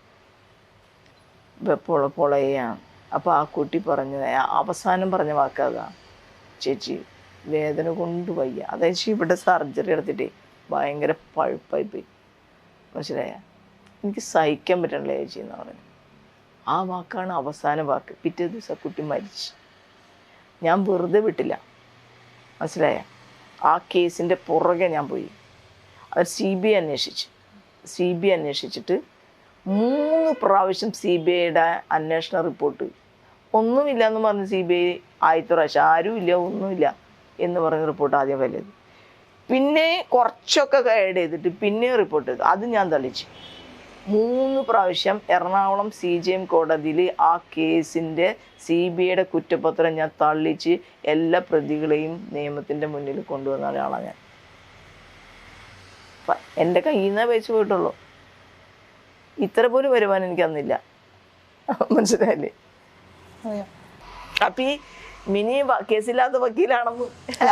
പൊളയാണ്. അപ്പോൾ ആ കുട്ടി അവസാനം പറഞ്ഞ വാക്കതാണ്, ചേച്ചി വേദന കൊണ്ട് വയ്യ. അതായത് ഇവിടെ സർജറി എടുത്തിട്ടേ ഭയങ്കര പഴുപ്പായി പോയി. മനസ്സിലായ? എനിക്ക് സഹിക്കാൻ പറ്റണില്ല ചേച്ചി എന്ന് പറഞ്ഞു. ആ വാക്കാണ് അവസാന വാക്ക്. പിറ്റേ ദിവസം കുട്ടി മരിച്ചു. ഞാൻ വെറുതെ വിട്ടില്ല. മനസ്സിലായ? ആ കേസിൻ്റെ പുറകെ ഞാൻ പോയി. അത് CBI അന്വേഷിച്ചു. CBI അന്വേഷിച്ചിട്ട് 3 പ്രാവശ്യം CBIയുടെ അന്വേഷണ റിപ്പോർട്ട് ഒന്നുമില്ല എന്ന് പറഞ്ഞ് CBI ആദ്യത്തെ പ്രാവശ്യം ആരുമില്ല ഒന്നുമില്ല എന്ന് പറഞ്ഞ റിപ്പോർട്ട് ആദ്യം വലിയത്. പിന്നെ കുറച്ചൊക്കെ ആഡ് ചെയ്തിട്ട് പിന്നെ റിപ്പോർട്ട് ചെയ്തു. അത് ഞാൻ തള്ളിച്ചു. 3 പ്രാവശ്യം എറണാകുളം CJM കോടതിയിൽ ആ കേസിൻ്റെ CBIയുടെ കുറ്റപത്രം ഞാൻ തള്ളിച്ച് എല്ലാ പ്രതികളെയും നിയമത്തിൻ്റെ മുന്നിൽ കൊണ്ടുവന്ന ഒരാളാണ് ഞാൻ. എൻ്റെ കയ്യിൽ നിന്നേ പൈസ പോയിട്ടുള്ളൂ. ഇത്ര പോലും വരുമാനം എനിക്ക് അന്നില്ല. മനസ്സിലായില്ലേ? അപ്പം ഈ മിനി കേസില്ലാത്ത വക്കീലാണെന്ന്.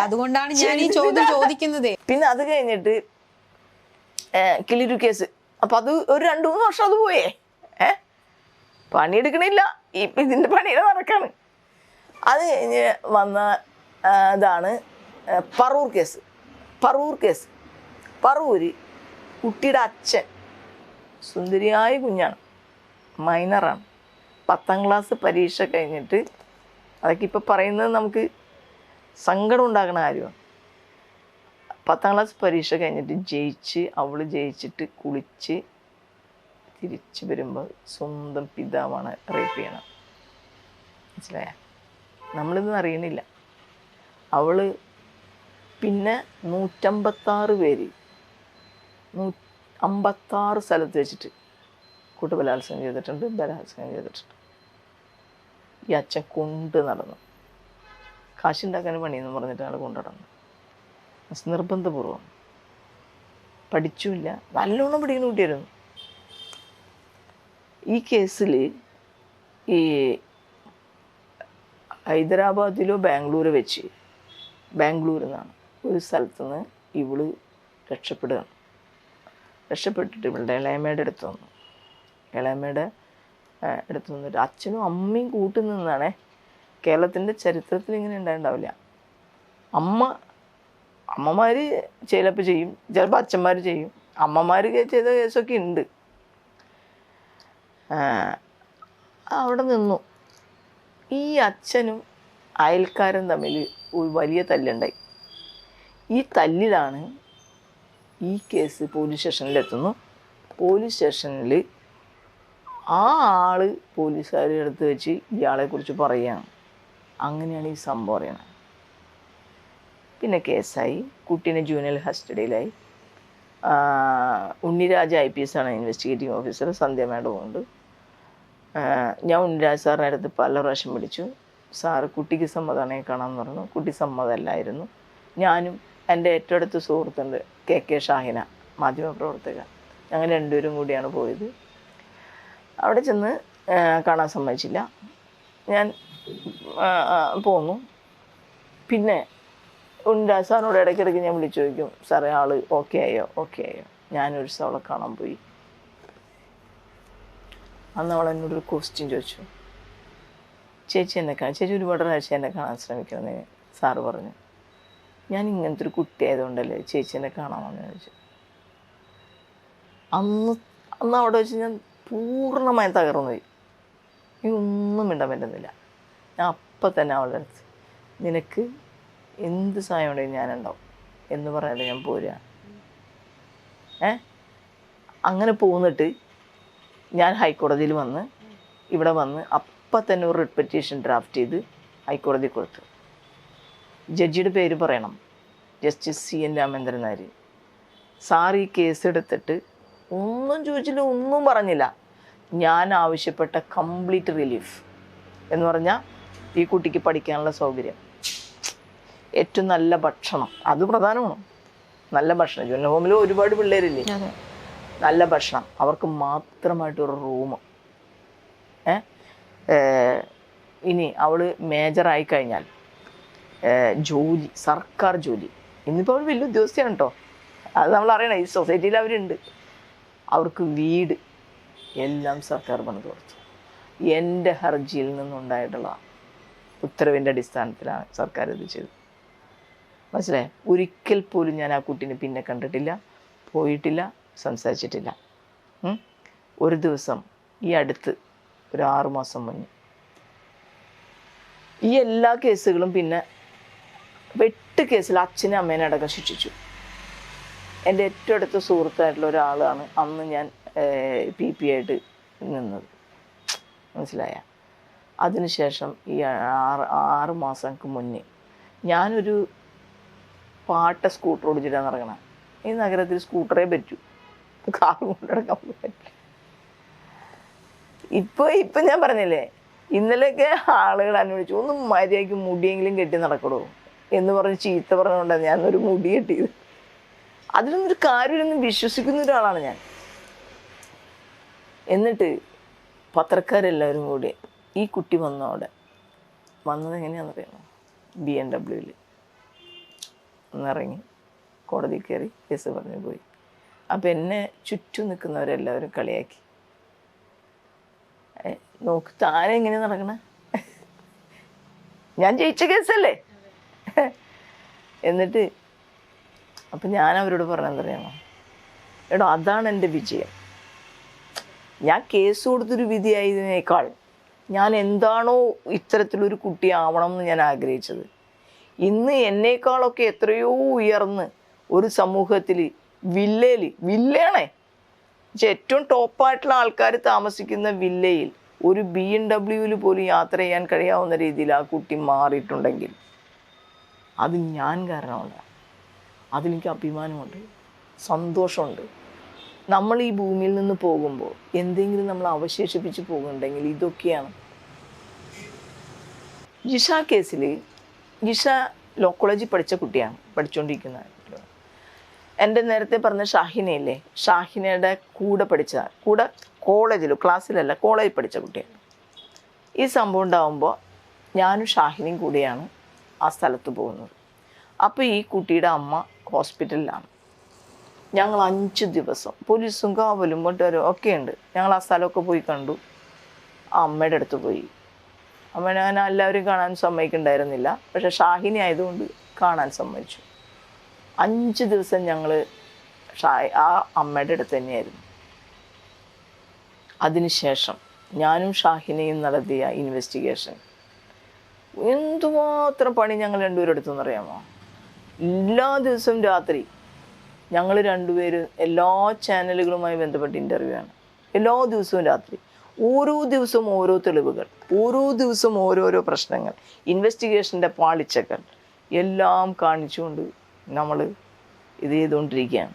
അതുകൊണ്ടാണ് ഞാൻ ഈ ചോദ്യം ചോദിക്കുന്നത്. പിന്നെ അത് കഴിഞ്ഞിട്ട് കിളിരു കേസ്. അപ്പം അത് ഒരു 2-3 വർഷം അത് പോയേ. പണിയെടുക്കണില്ല, ഇതിൻ്റെ പണിയുടെ നടക്കാണ്. അത് കഴിഞ്ഞ് വന്ന ഇതാണ് പറവൂർ കേസ്. പറവൂർ കുട്ടിയുടെ അച്ഛൻ സുന്ദരിയായ കുഞ്ഞാണ്, മൈനറാണ്. 10ാം ക്ലാസ് പരീക്ഷ കഴിഞ്ഞിട്ട്, അതൊക്കെ ഇപ്പോൾ പറയുന്നത് നമുക്ക് സങ്കടം ഉണ്ടാകുന്ന കാര്യമാണ്. 10ാം ക്ലാസ് പരീക്ഷ കഴിഞ്ഞിട്ട് അവൾ ജയിച്ചിട്ട് കുളിച്ച് തിരിച്ച് വരുമ്പോൾ സ്വന്തം പിതാവാണ് റേപ്പ് ചെയ്യണം. മനസ്സിലായ? നമ്മളിതൊന്നും അറിയണില്ല. അവൾ പിന്നെ 156 പേര് 156 സ്ഥലത്ത് വെച്ചിട്ട് കൂട്ടബലാത്സംഗം ചെയ്തിട്ടുണ്ട്, ബലാത്സംഗം ചെയ്തിട്ടുണ്ട്. ഈ അച്ഛൻ കൊണ്ട് നടന്നു. കാശുണ്ടാക്കാൻ പണിയെന്ന് പറഞ്ഞിട്ട് അയാൾ കൊണ്ടു നടന്നു. നിർബന്ധപൂർവ്വം. പഠിച്ചുമില്ല, നല്ലോണം പഠിക്കുന്ന കുട്ടിയായിരുന്നു. ഈ കേസിൽ ഈ ഹൈദരാബാദിലോ ബാംഗ്ലൂരോ വെച്ച്, ബാംഗ്ലൂരിൽ നിന്നാണ് ഒരു സ്ഥലത്തുനിന്ന് ഇവള് രക്ഷപ്പെട്ടിട്ട് ഇവളുടെ ഇളയമ്മയുടെ അടുത്ത് വന്നു. ഇളയമ്മയുടെ അടുത്ത് വന്നിട്ട് അച്ഛനും അമ്മയും കൂട്ടിൽ നിന്നാണേ. കേരളത്തിൻ്റെ ചരിത്രത്തിൽ ഇങ്ങനെ ഉണ്ടായിണ്ടാവില്ല. അമ്മമാർ ചിലപ്പോൾ ചെയ്യും, ചിലപ്പോൾ അച്ഛന്മാർ ചെയ്യും. അമ്മമാർ ചെയ്ത കേസൊക്കെ ഉണ്ട്. അവിടെ നിന്നു. ഈ അച്ഛനും അയൽക്കാരും തമ്മിൽ ഒരു വലിയ തല്ലുണ്ടായി. ഈ തല്ലിലാണ് ഈ കേസ് പോലീസ് സ്റ്റേഷനിലെത്തുന്നു. പോലീസ് സ്റ്റേഷനിൽ ആ ആള് പോലീസുകാരുടെ അടുത്ത് വെച്ച് ഇയാളെക്കുറിച്ച് പറയുകയാണ്. അങ്ങനെയാണ് ഈ സംഭവം അറിയണത്. പിന്നെ കേസായി. കുട്ടീനെ ജൂനിയർ കസ്റ്റഡിയിലായി. ഉണ്ണിരാജ് IPS ആണ് ഇൻവെസ്റ്റിഗേറ്റിംഗ് ഓഫീസർ. സന്ധ്യ മാഡം ഉണ്ട്. ഞാൻ ഉണ്ണിരാജ് സാറിൻ്റെ അടുത്ത് പല പ്രാവശ്യം വിളിച്ചു. സാറ് കുട്ടിക്ക് സമ്മതമാണെങ്കിൽ കാണാമെന്ന് പറഞ്ഞു. കുട്ടി സമ്മതമല്ലായിരുന്നു. ഞാനും എൻ്റെ ഏറ്റവും അടുത്ത സുഹൃത്തുണ്ട് KK ഷാഹിന, മാധ്യമപ്രവർത്തക, ഞങ്ങൾ 2 പേരും കൂടിയാണ് പോയത്. അവിടെ ചെന്ന് കാണാൻ സമ്മതിച്ചില്ല. ഞാൻ പോന്നു. പിന്നെ ഉണ്ണിരാജ് സാറിനോട് ഇടയ്ക്കിടയ്ക്ക് ഞാൻ വിളിച്ചു ചോദിക്കും, സാറേ ആൾ ഓക്കെ ആയോ. ഞാനൊരു ദിവസം അവളെ കാണാൻ പോയി. അന്ന് അവൾ എന്നോടൊരു ക്വസ്റ്റ്യൻ ചോദിച്ചു, ചേച്ചി ഒരുപാട് പ്രാവശ്യം എന്നെ കാണാൻ ശ്രമിക്കണമെന്ന് സാറ് പറഞ്ഞു. ഞാൻ ഇങ്ങനത്തെ ഒരു കുട്ടി ആയതുകൊണ്ടല്ലേ ചേച്ചി എന്നെ കാണാമെന്ന് ചോദിച്ചു. അന്ന് അവിടെ വെച്ച് ഞാൻ പൂർണ്ണമായും തകർന്നു പോയി. ഒന്നും മിണ്ടാൻ പറ്റുന്നില്ല. ഞാൻ അപ്പം തന്നെ അവളുടെ അടുത്ത്, നിനക്ക് എന്ത് സഹായം ഉണ്ടെങ്കിൽ ഞാനുണ്ടാവും എന്ന് പറയാതെ ഞാൻ പോരുക. അങ്ങനെ പോന്നിട്ട് ഞാൻ ഹൈക്കോടതിയിൽ വന്ന് ഇവിടെ വന്ന് അപ്പം തന്നെ ഒരു റിട്ട് പെറ്റീഷൻ ഡ്രാഫ്റ്റ് ചെയ്ത് ഹൈക്കോടതി കൊടുത്തു. ജഡ്ജിയുടെ പേര് പറയണം, justice CN Ramendran Nair. Sir ഈ കേസ് എടുത്തിട്ട് ഒന്നും ചോദിച്ചില്ല, ഒന്നും പറഞ്ഞില്ല. ഞാൻ ആവശ്യപ്പെട്ട കംപ്ലീറ്റ് റിലീഫ് എന്ന് പറഞ്ഞാൽ ഈ കുട്ടിക്ക് പഠിക്കാനുള്ള സൗകര്യം, ഏറ്റവും നല്ല ഭക്ഷണം, അത് പ്രധാനമാണ്. നല്ല ഭക്ഷണം. ജൂനിയർ ഹോമിൽ ഒരുപാട് പിള്ളേരില്ലേ, നല്ല ഭക്ഷണം, അവർക്ക് മാത്രമായിട്ടൊരു റൂം. ഇനി അവൾ മേജറായി കഴിഞ്ഞാൽ ജോലി, സർക്കാർ ജോലി. ഇന്നിപ്പോൾ അവൾ വലിയ ഉദ്യോഗസ്ഥയാണ് കേട്ടോ, അത് നമ്മൾ അറിയണം. ഈ സൊസൈറ്റിയിൽ അവരുണ്ട്. അവർക്ക് വീട് എല്ലാം സർക്കാർ പണിത് കൊടുത്തു. എൻ്റെ ഹർജിയിൽ നിന്നുണ്ടായിട്ടുള്ള ഉത്തരവിൻ്റെ അടിസ്ഥാനത്തിലാണ് സർക്കാർ ഇത് ചെയ്തത്. മനസ്സിലായി? ഒരിക്കൽ പോലും ഞാൻ ആ കുട്ടീനെ പിന്നെ കണ്ടിട്ടില്ല, പോയിട്ടില്ല, സംസാരിച്ചിട്ടില്ല. ഒരു ദിവസം ഈ അടുത്ത് ഒരു 6 മാസം മുന്നേ ഈ എല്ലാ കേസുകളും പിന്നെ 8 കേസിൽ അച്ഛനും അമ്മേനെ അടക്കം ശിക്ഷിച്ചു. എൻ്റെ ഏറ്റവും അടുത്ത സുഹൃത്തായിട്ടുള്ള ഒരാളാണ് അന്ന് ഞാൻ PP ആയിട്ട് നിന്നത്, മനസ്സിലായ. അതിനുശേഷം ഈ 6 മാസങ്ങൾക്ക് മുന്നേ ഞാനൊരു പാട്ട സ്കൂട്ടർ ഓടിച്ചിട്ടാണ് ഇറങ്ങണം. ഈ നഗരത്തിൽ സ്കൂട്ടറേ പറ്റൂ, കാർ കൊണ്ടിടക്കാൻ പറ്റില്ല. ഇപ്പം ഞാൻ പറഞ്ഞില്ലേ, ഇന്നലെയൊക്കെ ആളുകൾ അന്വേഷിച്ചു ഒന്ന് മര്യാദയ്ക്ക് മുടിയെങ്കിലും കെട്ടി നടക്കണോ എന്ന് പറഞ്ഞ് ചീത്ത പറഞ്ഞുകൊണ്ടാണ് ഞാനൊരു മുടി കെട്ടിയത്. അതിലൊന്നൊരു കാര്യമൊന്നും വിശ്വസിക്കുന്ന ഒരാളാണ് ഞാൻ. എന്നിട്ട് പത്രക്കാരെല്ലാവരും കൂടി ഈ കുട്ടി വന്നു. അവിടെ വന്നത് എങ്ങനെയാണെന്നറിയാമോ? BMW ഒന്നിറങ്ങി കോടതി കയറി കേസ് പറഞ്ഞു പോയി. അപ്പം എന്നെ ചുറ്റും നിൽക്കുന്നവരെല്ലാവരും കളിയാക്കി. നോക്ക് താനെങ്ങനെ നടക്കണേ, ഞാൻ ജയിച്ച കേസല്ലേ. എന്നിട്ട് അപ്പം ഞാൻ അവരോട് പറഞ്ഞെന്തറിയാമോ, എടോ അതാണ് എൻ്റെ വിജയം. ഞാൻ കേസ് കൊടുത്തൊരു വിധിയായതിനേക്കാൾ ഞാൻ എന്താണോ ഇത്തരത്തിലൊരു കുട്ടിയാവണം എന്ന് ഞാൻ ആഗ്രഹിച്ചത്, ഇന്ന് എന്നേക്കാളൊക്കെ എത്രയോ ഉയർന്ന് ഒരു സമൂഹത്തിൽ വില്ലയാണേ, ഏറ്റവും ടോപ്പായിട്ടുള്ള ആൾക്കാർ താമസിക്കുന്ന വില്ലയിൽ ഒരു BMW പോലും യാത്ര ചെയ്യാൻ കഴിയാവുന്ന രീതിയിൽ ആ കുട്ടി മാറിയിട്ടുണ്ടെങ്കിൽ അത് ഞാൻ കാരണമുണ്ട്. അതിലെനിക്ക് അഭിമാനമുണ്ട്, സന്തോഷമുണ്ട്. നമ്മൾ ഈ ഭൂമിയിൽ നിന്ന് പോകുമ്പോൾ എന്തെങ്കിലും നമ്മൾ അവശേഷിപ്പിച്ച് പോകുന്നുണ്ടെങ്കിൽ ഇതൊക്കെയാണ്. ജിഷ കേസിൽ ജിഷ ലോ കോളേജിൽ പഠിച്ച കുട്ടിയാണ്, പഠിച്ചുകൊണ്ടിരിക്കുന്നത്. എൻ്റെ നേരത്തെ പറഞ്ഞ ഷാഹിനയില്ലേ, ഷാഹിനയുടെ കൂടെ കോളേജിൽ, ക്ലാസ്സിലല്ല കോളേജിൽ പഠിച്ച കുട്ടിയാണ്. ഈ സംഭവം ഉണ്ടാകുമ്പോൾ ഞാനും ഷാഹിനയും കൂടിയാണ് ആ സ്ഥലത്ത് പോകുന്നത്. അപ്പോൾ ഈ കുട്ടിയുടെ അമ്മ ഹോസ്പിറ്റലിലാണ്. ഞങ്ങൾ 5 ദിവസം പോലീസും കാവലും വീട്ടുകാരും ഒക്കെ ഉണ്ട്. ഞങ്ങൾ ആ സ്ഥലമൊക്കെ പോയി കണ്ടു. ആ അമ്മയുടെ അടുത്ത് പോയി. അമ്മേനെ ഞാൻ എല്ലാവരും കാണാൻ സമ്മതിക്കുന്നുണ്ടായിരുന്നില്ല, പക്ഷെ ഷാഹിനി ആയതുകൊണ്ട് കാണാൻ സമ്മതിച്ചു. 5 ദിവസം ഞങ്ങൾ ആ അമ്മയുടെ അടുത്ത് തന്നെയായിരുന്നു. അതിനുശേഷം ഞാനും ഷാഹിനയും നടത്തിയ ഇൻവെസ്റ്റിഗേഷൻ എന്തുമാത്രം പണി ഞങ്ങൾ രണ്ടുപേരും എടുത്തെന്നറിയാമോ? എല്ലാ ദിവസവും രാത്രി ഞങ്ങൾ രണ്ടുപേരും എല്ലാ ചാനലുകളുമായി ബന്ധപ്പെട്ട് ഇൻ്റർവ്യൂ ആണ്. എല്ലാ ദിവസവും രാത്രി, ഓരോ ദിവസവും ഓരോ തെളിവുകൾ, ഓരോ ദിവസവും ഓരോരോ പ്രശ്നങ്ങൾ, ഇൻവെസ്റ്റിഗേഷൻ്റെ പാളിച്ചകൾ എല്ലാം കാണിച്ചുകൊണ്ട് നമ്മൾ ഇത് ചെയ്തുകൊണ്ടിരിക്കുകയാണ്.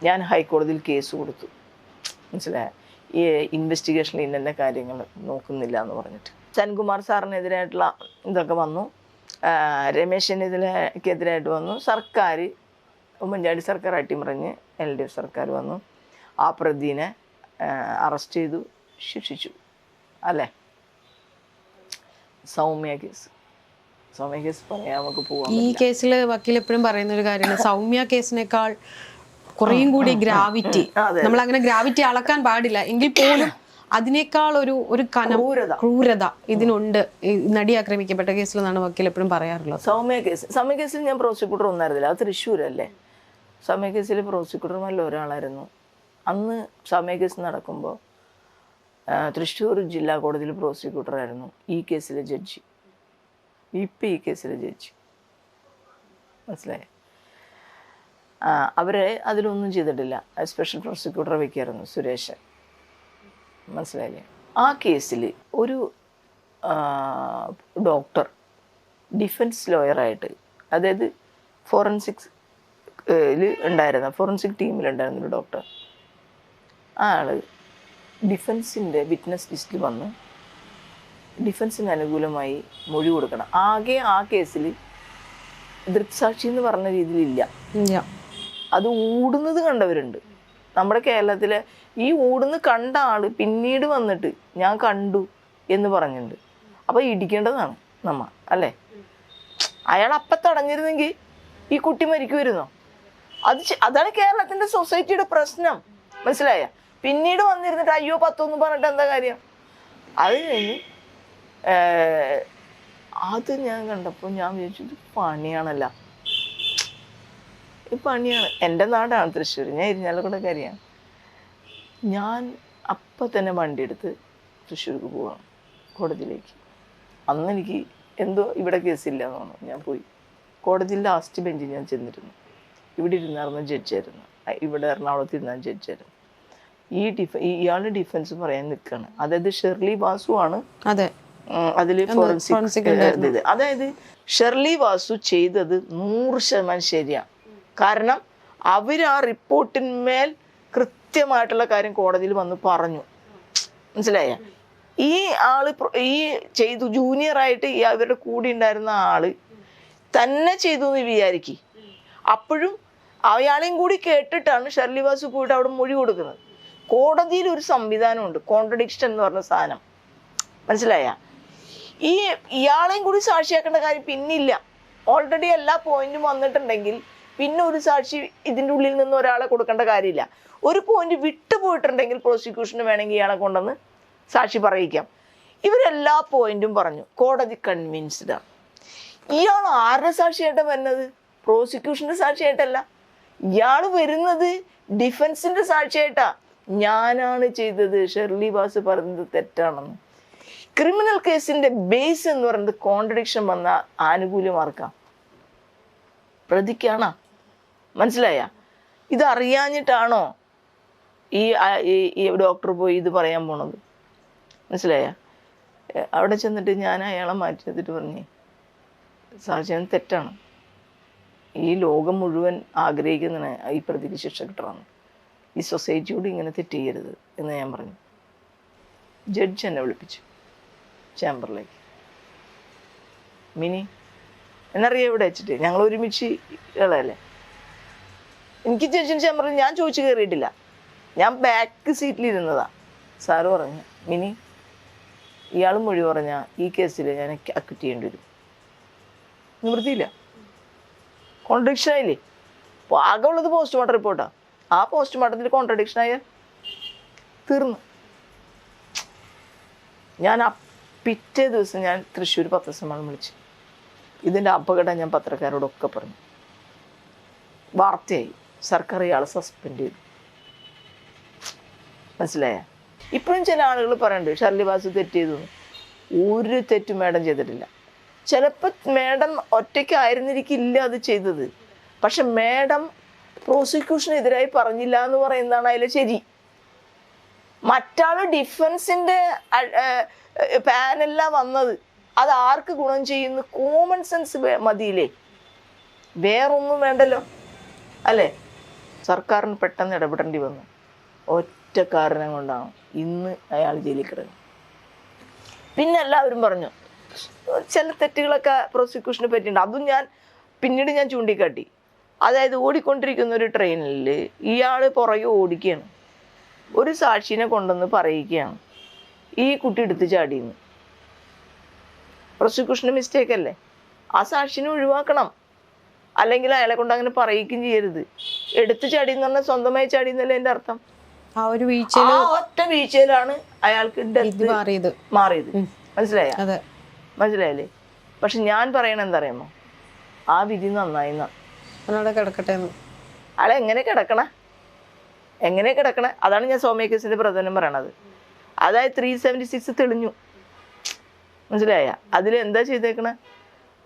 ഞാൻ ഹൈക്കോടതിയിൽ കേസ് കൊടുത്തു, മനസ്സിലായ, ഈ ഇൻവെസ്റ്റിഗേഷനിൽ ഇന്ന കാര്യങ്ങൾ നോക്കുന്നില്ല എന്ന് പറഞ്ഞിട്ട്. സെൻകുമാർ സാറിനെതിരായിട്ടുള്ള ഇതൊക്കെ വന്നു, രമേശിനെതിരെയായിട്ട് വന്നു. സർക്കാർ, ഉമ്മൻചാണ്ടി സർക്കാർ അട്ടിമറിഞ്ഞ് LDF സർക്കാർ വന്നു. ആ പ്രതിനെ അറസ്റ്റ് ചെയ്തു, ശിക്ഷിച്ചു, അല്ലേ? സൗമ്യ കേസ് പറയാൻ നമുക്ക് പോവാം. ഈ കേസിൽ വക്കീൽ എപ്പോഴും പറയുന്ന ഒരു കാര്യമാണ്, സൗമ്യ കേസിനേക്കാൾ കുറേയും കൂടി ഗ്രാവിറ്റി, നമ്മൾ അങ്ങനെ ഗ്രാവിറ്റി അളക്കാൻ പാടില്ല എങ്കിൽ പോലും അതിനേക്കാൾ ഒരു ക്രൂരത ഇതിനുണ്ട് നടി ആക്രമിക്കപ്പെട്ട കേസിൽ എന്നാണ് വക്കീൽ എപ്പോഴും പറയാറുള്ളത്. സൗമ്യ കേസിൽ ഞാൻ പ്രോസിക്യൂട്ടർ ഒന്നായിരുന്നില്ല, അത് തൃശ്ശൂരല്ലേ. സൗമ്യ കേസിൽ പ്രോസിക്യൂട്ടർമാരിൽ ഒരാളായിരുന്നു. അന്ന് സൗമ്യ കേസ് നടക്കുമ്പോൾ തൃശ്ശൂർ ജില്ലാ കോടതിയിൽ പ്രോസിക്യൂട്ടറായിരുന്നു ഈ കേസിലെ ജഡ്ജി. ഇപ്പം ഈ കേസിലെ ജഡ്ജി, മനസ്സിലായേ? അവരെ അതിലൊന്നും ചെയ്തിട്ടില്ല, സ്പെഷ്യൽ പ്രോസിക്യൂട്ടറെ വയ്ക്കായിരുന്നു സുരേഷൻ, മനസ്സിലായില്ലേ? ആ കേസിൽ ഒരു ഡോക്ടർ ഡിഫൻസ് ലോയറായിട്ട്, അതായത് ഫോറൻസിക് ടീമിലുണ്ടായിരുന്ന ഒരു ഡോക്ടർ, ആൾ ഡിഫൻസിൻ്റെ വിറ്റ്നസ് ലിസ്റ്റിൽ വന്ന് ഡിഫൻസിന് അനുകൂലമായി മൊഴി കൊടുക്കണം. ആകെ ആ കേസിൽ ദൃക്സാക്ഷി എന്ന് പറഞ്ഞ രീതിയിലില്ല. അത് ഓടുന്നത് കണ്ടവരുണ്ട് നമ്മുടെ കേരളത്തിലെ. ഈ ഓടുന്ന കണ്ട ആൾ പിന്നീട് വന്നിട്ട് ഞാൻ കണ്ടു എന്ന് പറഞ്ഞിട്ടുണ്ട്. അപ്പോൾ ഇടിക്കേണ്ടതാണ് നമ്മ, അല്ലേ? അയാൾ അപ്പം തടഞ്ഞിരുന്നെങ്കിൽ ഈ കുട്ടി മരിക്കുമായിരുന്നോ? അതാണ് കേരളത്തിൻ്റെ സൊസൈറ്റിയുടെ പ്രശ്നം, മനസ്സിലായ? പിന്നീട് വന്നിരുന്നിട്ട് അയ്യോ 10 എന്ന് പറഞ്ഞിട്ട് എന്താ കാര്യം? അത് കഴിഞ്ഞ് അത് ഞാൻ കണ്ടപ്പോൾ ഞാൻ വിചാരിച്ചു ഇത് പണിയാണല്ല, ഈ പണിയാണ്. എൻ്റെ നാടാണ് തൃശ്ശൂർ, ഞാൻ ഇരിഞ്ഞാലക്കുടക്കാരിയാണ്. ഞാൻ അപ്പം തന്നെ വണ്ടി എടുത്ത് തൃശ്ശൂർക്ക് പോവാണ് കോടതിയിലേക്ക്. അന്ന് എനിക്ക് എന്തോ ഇവിടെ കേസില്ല എന്ന് തോന്നുന്നു, ഞാൻ പോയി. കോടതിയിൽ ലാസ്റ്റ് ബെഞ്ചിൽ ഞാൻ ചെന്നിരുന്നു. ഇവിടെ ഇരുന്നായിരുന്ന ജഡ്ജായിരുന്നു, ഇവിടെ എറണാകുളത്ത് ഇരുന്ന ജഡ്ജായിരുന്നു. ഇയാളുടെ ഡിഫൻസ് പറയാൻ നിൽക്കുകയാണ്. അതായത് ഷെർലി വാസു ആണ് അതില് ഫോറൻസിക് അതായത് ഷെർലി വാസു ചെയ്തത് 100% ശരിയാണ്. കാരണം അവർ ആ റിപ്പോർട്ടിന്മേൽ കൃത്യമായിട്ടുള്ള കാര്യം കോടതിയിൽ വന്ന് പറഞ്ഞു. മനസ്സിലായ? ഈ ആള് ഈ ചെയ്തു ജൂനിയറായിട്ട് അവരുടെ കൂടെ ഉണ്ടായിരുന്ന ആള് തന്നെ ചെയ്തു എന്ന് വിചാരിക്കും. അപ്പോഴും അയാളെയും കൂടി കേട്ടിട്ടാണ് ഷെർലി വാസു പോയിട്ട് അവിടെ മൊഴി കൊടുക്കുന്നത്. കോടതിയിൽ ഒരു സംവിധാനമുണ്ട്, കോൺട്രഡിക്ഷൻ എന്ന് പറഞ്ഞ സാധനം. മനസ്സിലായ? ഇയാളെയും കൂടി സാക്ഷിയാക്കേണ്ട കാര്യം പിന്നില്ല. ഓൾറെഡി എല്ലാ പോയിന്റും വന്നിട്ടുണ്ടെങ്കിൽ പിന്നെ ഒരു സാക്ഷി ഇതിൻ്റെ ഉള്ളിൽ നിന്ന് ഒരാളെ കൊടുക്കേണ്ട കാര്യമില്ല. ഒരു പോയിന്റ് വിട്ടുപോയിട്ടുണ്ടെങ്കിൽ പ്രോസിക്യൂഷന് വേണമെങ്കിൽ ഇയാളെ കൊണ്ടുവന്ന് സാക്ഷി പറയിക്കാം. ഇവരെല്ലാ പോയിന്റും പറഞ്ഞു. കോടതി കൺവിൻസ്ഡ് ആണ്. ഇയാൾ ആരുടെ സാക്ഷിയായിട്ടാണ് വരുന്നത്? പ്രോസിക്യൂഷന്റെ സാക്ഷിയായിട്ടല്ല. ഇയാൾ വരുന്നത് ഡിഫൻസിന്റെ സാക്ഷിയായിട്ടാ. ഞാനാണ് ചെയ്തത്, ഷെർലി വാസ് പറയുന്നത് തെറ്റാണെന്ന്. ക്രിമിനൽ കേസിന്റെ ബേസ് എന്ന് പറയുന്നത് കോൺട്രഡിക്ഷൻ വന്ന ആനുകൂല്യമാർക്കാം, പ്രതിക്കാണോ? മനസ്സിലായ? ഇത് അറിയാഞ്ഞിട്ടാണോ ഈ ഡോക്ടർ പോയി ഇത് പറയാൻ പോണത്? മനസ്സിലായ? അവിടെ ചെന്നിട്ട് ഞാൻ അയാളെ മാറ്റി നിർത്തിട്ട് പറഞ്ഞേ, സാക്ഷ്യം തെറ്റാണ്, ഈ ലോകം മുഴുവൻ ആഗ്രഹിക്കുന്നതിന് ഈ പ്രതിക്ക് ശിക്ഷ കിട്ടണം, ഈ സൊസൈറ്റിയോട് ഇങ്ങനെ തെറ്റ് ചെയ്യരുത് എന്ന് ഞാൻ പറഞ്ഞു. ജഡ്ജ് എന്നെ വിളിപ്പിച്ചു ചേംബറിലേക്ക്. മിനി എന്നറിയാം ഇവിടെ വെച്ചിട്ട് ഞങ്ങൾ ഒരുമിച്ച് ഉള്ളതല്ലേ. എനിക്ക് ജഡ്ജിന് ചേംബറിൽ ഞാൻ ചോദിച്ചു കയറിയിട്ടില്ല, ഞാൻ ബാക്ക് സീറ്റിലിരുന്നതാ. സാറ് പറഞ്ഞു, മിനി ഇയാൾ മൊഴി പറഞ്ഞാൽ ഈ കേസിൽ ഞാൻ അക്വിറ്റ് ചെയ്യേണ്ടി വരും. നിവൃത്തിയില്ല, കോൺട്രഡിക്ഷൻ ആയില്ലേ. അപ്പോൾ ആകെ ഉള്ളത് പോസ്റ്റ്മോർട്ടം റിപ്പോർട്ടാണ്. ആ പോസ്റ്റ്മോർട്ടത്തിൽ കോൺട്രഡിക്ഷൻ ആയാൽ തീർന്നു. ഞാൻ പിറ്റേ ദിവസം ഞാൻ തൃശ്ശൂർ പത്രസമ്മേളനം വിളിച്ചു. ഇതിൻ്റെ അപകടം ഞാൻ പത്രക്കാരോടൊക്കെ പറഞ്ഞു. വാർത്തയായി, സർക്കാർ ഇയാളെ സസ്പെൻഡ് ചെയ്തു. മനസ്സിലായ? ഇപ്പോഴും ചില ആളുകൾ പറയുന്നുണ്ട് ഷെർലി വാസു തെറ്റ് ചെയ്തു. ഒരു തെറ്റും മേഡം ചെയ്തിട്ടില്ല. ചിലപ്പോൾ മേഡം ഒറ്റയ്ക്കായിരുന്നിരിക്കില്ല അത് ചെയ്തത്, പക്ഷെ മേഡം പ്രോസിക്യൂഷനെതിരായി പറഞ്ഞില്ല എന്ന് പറയുന്നതാണ് അതിൽ ശരി. മറ്റാൾ ഡിഫൻസിൻ്റെ പാനലിലാണ് വന്നത്. അത് ആർക്ക് ഗുണം ചെയ്യുന്നു? കോമൺ സെൻസ് മതിയില്ലേ, വേറൊന്നും വേണ്ടല്ലോ അല്ലേ? സർക്കാരിന് പെട്ടെന്ന് ഇടപെടേണ്ടി വന്നു. ഒറ്റ കാരണം കൊണ്ടാണ് ഇന്ന് അയാൾ ജയിലിൽ കിടക്കുന്നത്. പിന്നെ എല്ലാവരും പറഞ്ഞു ചില തെറ്റുകളൊക്കെ പ്രോസിക്യൂഷനെ പറ്റിയിട്ടുണ്ട്. അതും പിന്നീട് ഞാൻ ചൂണ്ടിക്കാട്ടി. അതായത് ഓടിക്കൊണ്ടിരിക്കുന്ന ഒരു ട്രെയിനിൽ ഇയാൾ പുറകെ ഓടിക്കുകയാണ്, ഒരു സാക്ഷിനെ കൊണ്ടുവന്ന് പറയിക്കുകയാണ് ഈ കുട്ടി എടുത്ത് ചാടിയെന്ന്. പ്രോസിക്യൂഷൻ്റെ മിസ്റ്റേക്ക് അല്ലേ? ആ സാക്ഷിനെ ഒഴിവാക്കണം, അല്ലെങ്കിൽ അയാളെ കൊണ്ട് അങ്ങനെ പറയിക്കുകയും ചെയ്യരുത്. എടുത്ത് ചാടി എന്ന് പറഞ്ഞാൽ സ്വന്തമായി ചാടി എന്നല്ലേ എൻ്റെ അർത്ഥം. ആ ഒറ്റ വീഴ്ചയിലാണ് അയാൾക്ക് മാറിയത്. മനസ്സിലായല്ലേ? പക്ഷെ ഞാൻ പറയണ എന്താ അറിയാമോ, ആ വിധി നന്നായി കിടക്കട്ടെ. അയാളെ എങ്ങനെ കിടക്കണേ അതാണ് ഞാൻ സൗമ്യ കേസിന്റെ പ്രധാനം പറയണത്. അതായത് 376 തെളിഞ്ഞു. മനസ്സിലായ? അതിലെന്താ ചെയ്തേക്കണേ?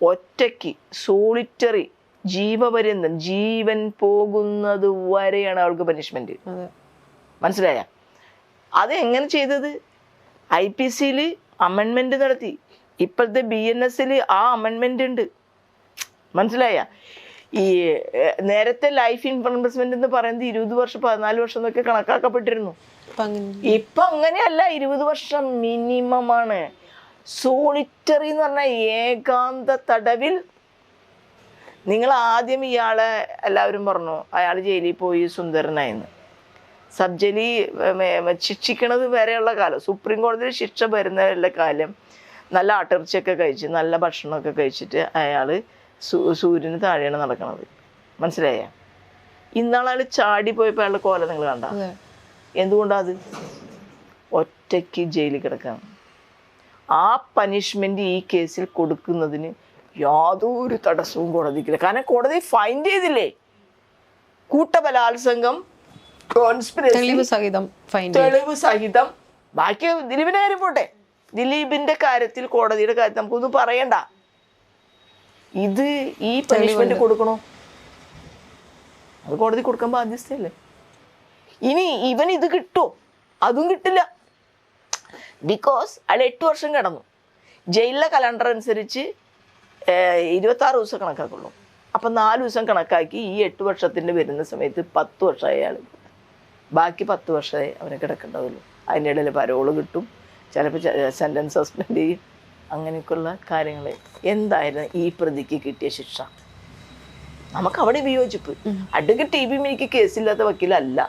ഒറ്റയ്ക്ക് സോളിറ്ററി ജീവപര്യന്തം, ജീവൻ പോകുന്നത് വരെയാണ് അവൾക്ക് പനിഷ്മെന്റ്. മനസ്സിലായ? അത് എങ്ങനെ ചെയ്തത്? IPC അമെൻമെന്റ് നടത്തി. ഇപ്പോഴത്തെ BNS ആ അമെൻമെന്റ് ഉണ്ട്. മനസ്സിലായ? ഈ നേരത്തെ ലൈഫ് ഇംപ്രിസൺമെന്റ് എന്ന് പറയുന്നത് 20 വർഷം 14 വർഷം എന്നൊക്കെ കണക്കാക്കപ്പെട്ടിരുന്നു. ഇപ്പൊ അങ്ങനെയല്ല, 20 വർഷം മിനിമം ആണ്. സോളിറ്ററി എന്ന് പറഞ്ഞാൽ ഏകാന്ത തടവിൽ. നിങ്ങൾ ആദ്യം ഇയാളെ എല്ലാവരും പറഞ്ഞു അയാൾ ജയിലിൽ പോയി സുന്ദരനായെന്ന്. സബ് ജയിലി ശിക്ഷിക്കണത് വരെയുള്ള കാലം, സുപ്രീം കോടതിയിൽ ശിക്ഷ വരുന്നവരുടെ കാലം നല്ല ആട്ടിറച്ചിയൊക്കെ കഴിച്ച് നല്ല ഭക്ഷണമൊക്കെ കഴിച്ചിട്ട് അയാൾ സൂര്യന് താഴെയാണ് നടക്കണത്. മനസ്സിലായ? ഇന്നാളയാൾ ചാടി പോയപ്പോൾ അയാളുടെ കോല നിങ്ങൾ കണ്ട. എന്തുകൊണ്ടാത്? ഒറ്റയ്ക്ക് ജയിലിൽ കിടക്കാണ്. ആ പനിഷ്മെന്റ് ഈ കേസിൽ കൊടുക്കുന്നതിന് യാതൊരു തടസ്സവും കോടതിക്കില്ല. കാരണം കോടതി ഫൈൻഡ് ചെയ്തില്ലേ, കൂട്ടബലാത്സംഗം, തെളിവ് സഹിതം. ബാക്കി ദിലീപിന്റെ കാര്യം പോട്ടെ, ദിലീപിന്റെ കാര്യത്തിൽ കോടതിയുടെ കാര്യത്തിൽ നമുക്കൊന്നും പറയണ്ട. ഇത് ഈ പണിഷ്മെന്റ് കൊടുക്കണോ? അത് കോടതി കൊടുക്കാൻ ബാധ്യസ്ഥയല്ലേ. ഇനി ഇവൻ ഇത് കിട്ടുമോ? അതും കിട്ടില്ല. ബിക്കോസ് അയാൾ 8 വർഷം കിടന്നു. ജയിലിലെ കലണ്ടർ അനുസരിച്ച് 26 ദിവസം കണക്കാക്കുള്ളൂ. അപ്പം 4 ദിവസം കണക്കാക്കി ഈ 8 വർഷത്തിൻ്റെ വരുന്ന സമയത്ത് 10 വർഷമായി അയാൾ. ബാക്കി 10 വർഷമായി അവന് കിടക്കേണ്ടതുള്ളൂ. അതിൻ്റെ ഇടയിൽ പരോള് കിട്ടും, ചിലപ്പോൾ സെൻറ്റൻസ് സസ്പെൻഡ് ചെയ്യും. അങ്ങനെയൊക്കെയുള്ള കാര്യങ്ങൾ. എന്തായിരുന്നു ഈ പ്രതിക്ക് കിട്ടിയ ശിക്ഷ? നമുക്ക് അവിടെ വിയോജിപ്പ്. അഡ്വക്കേറ്റ് ടി ബി മിനിക്ക് കേസില്ലാത്ത വക്കീലല്ല.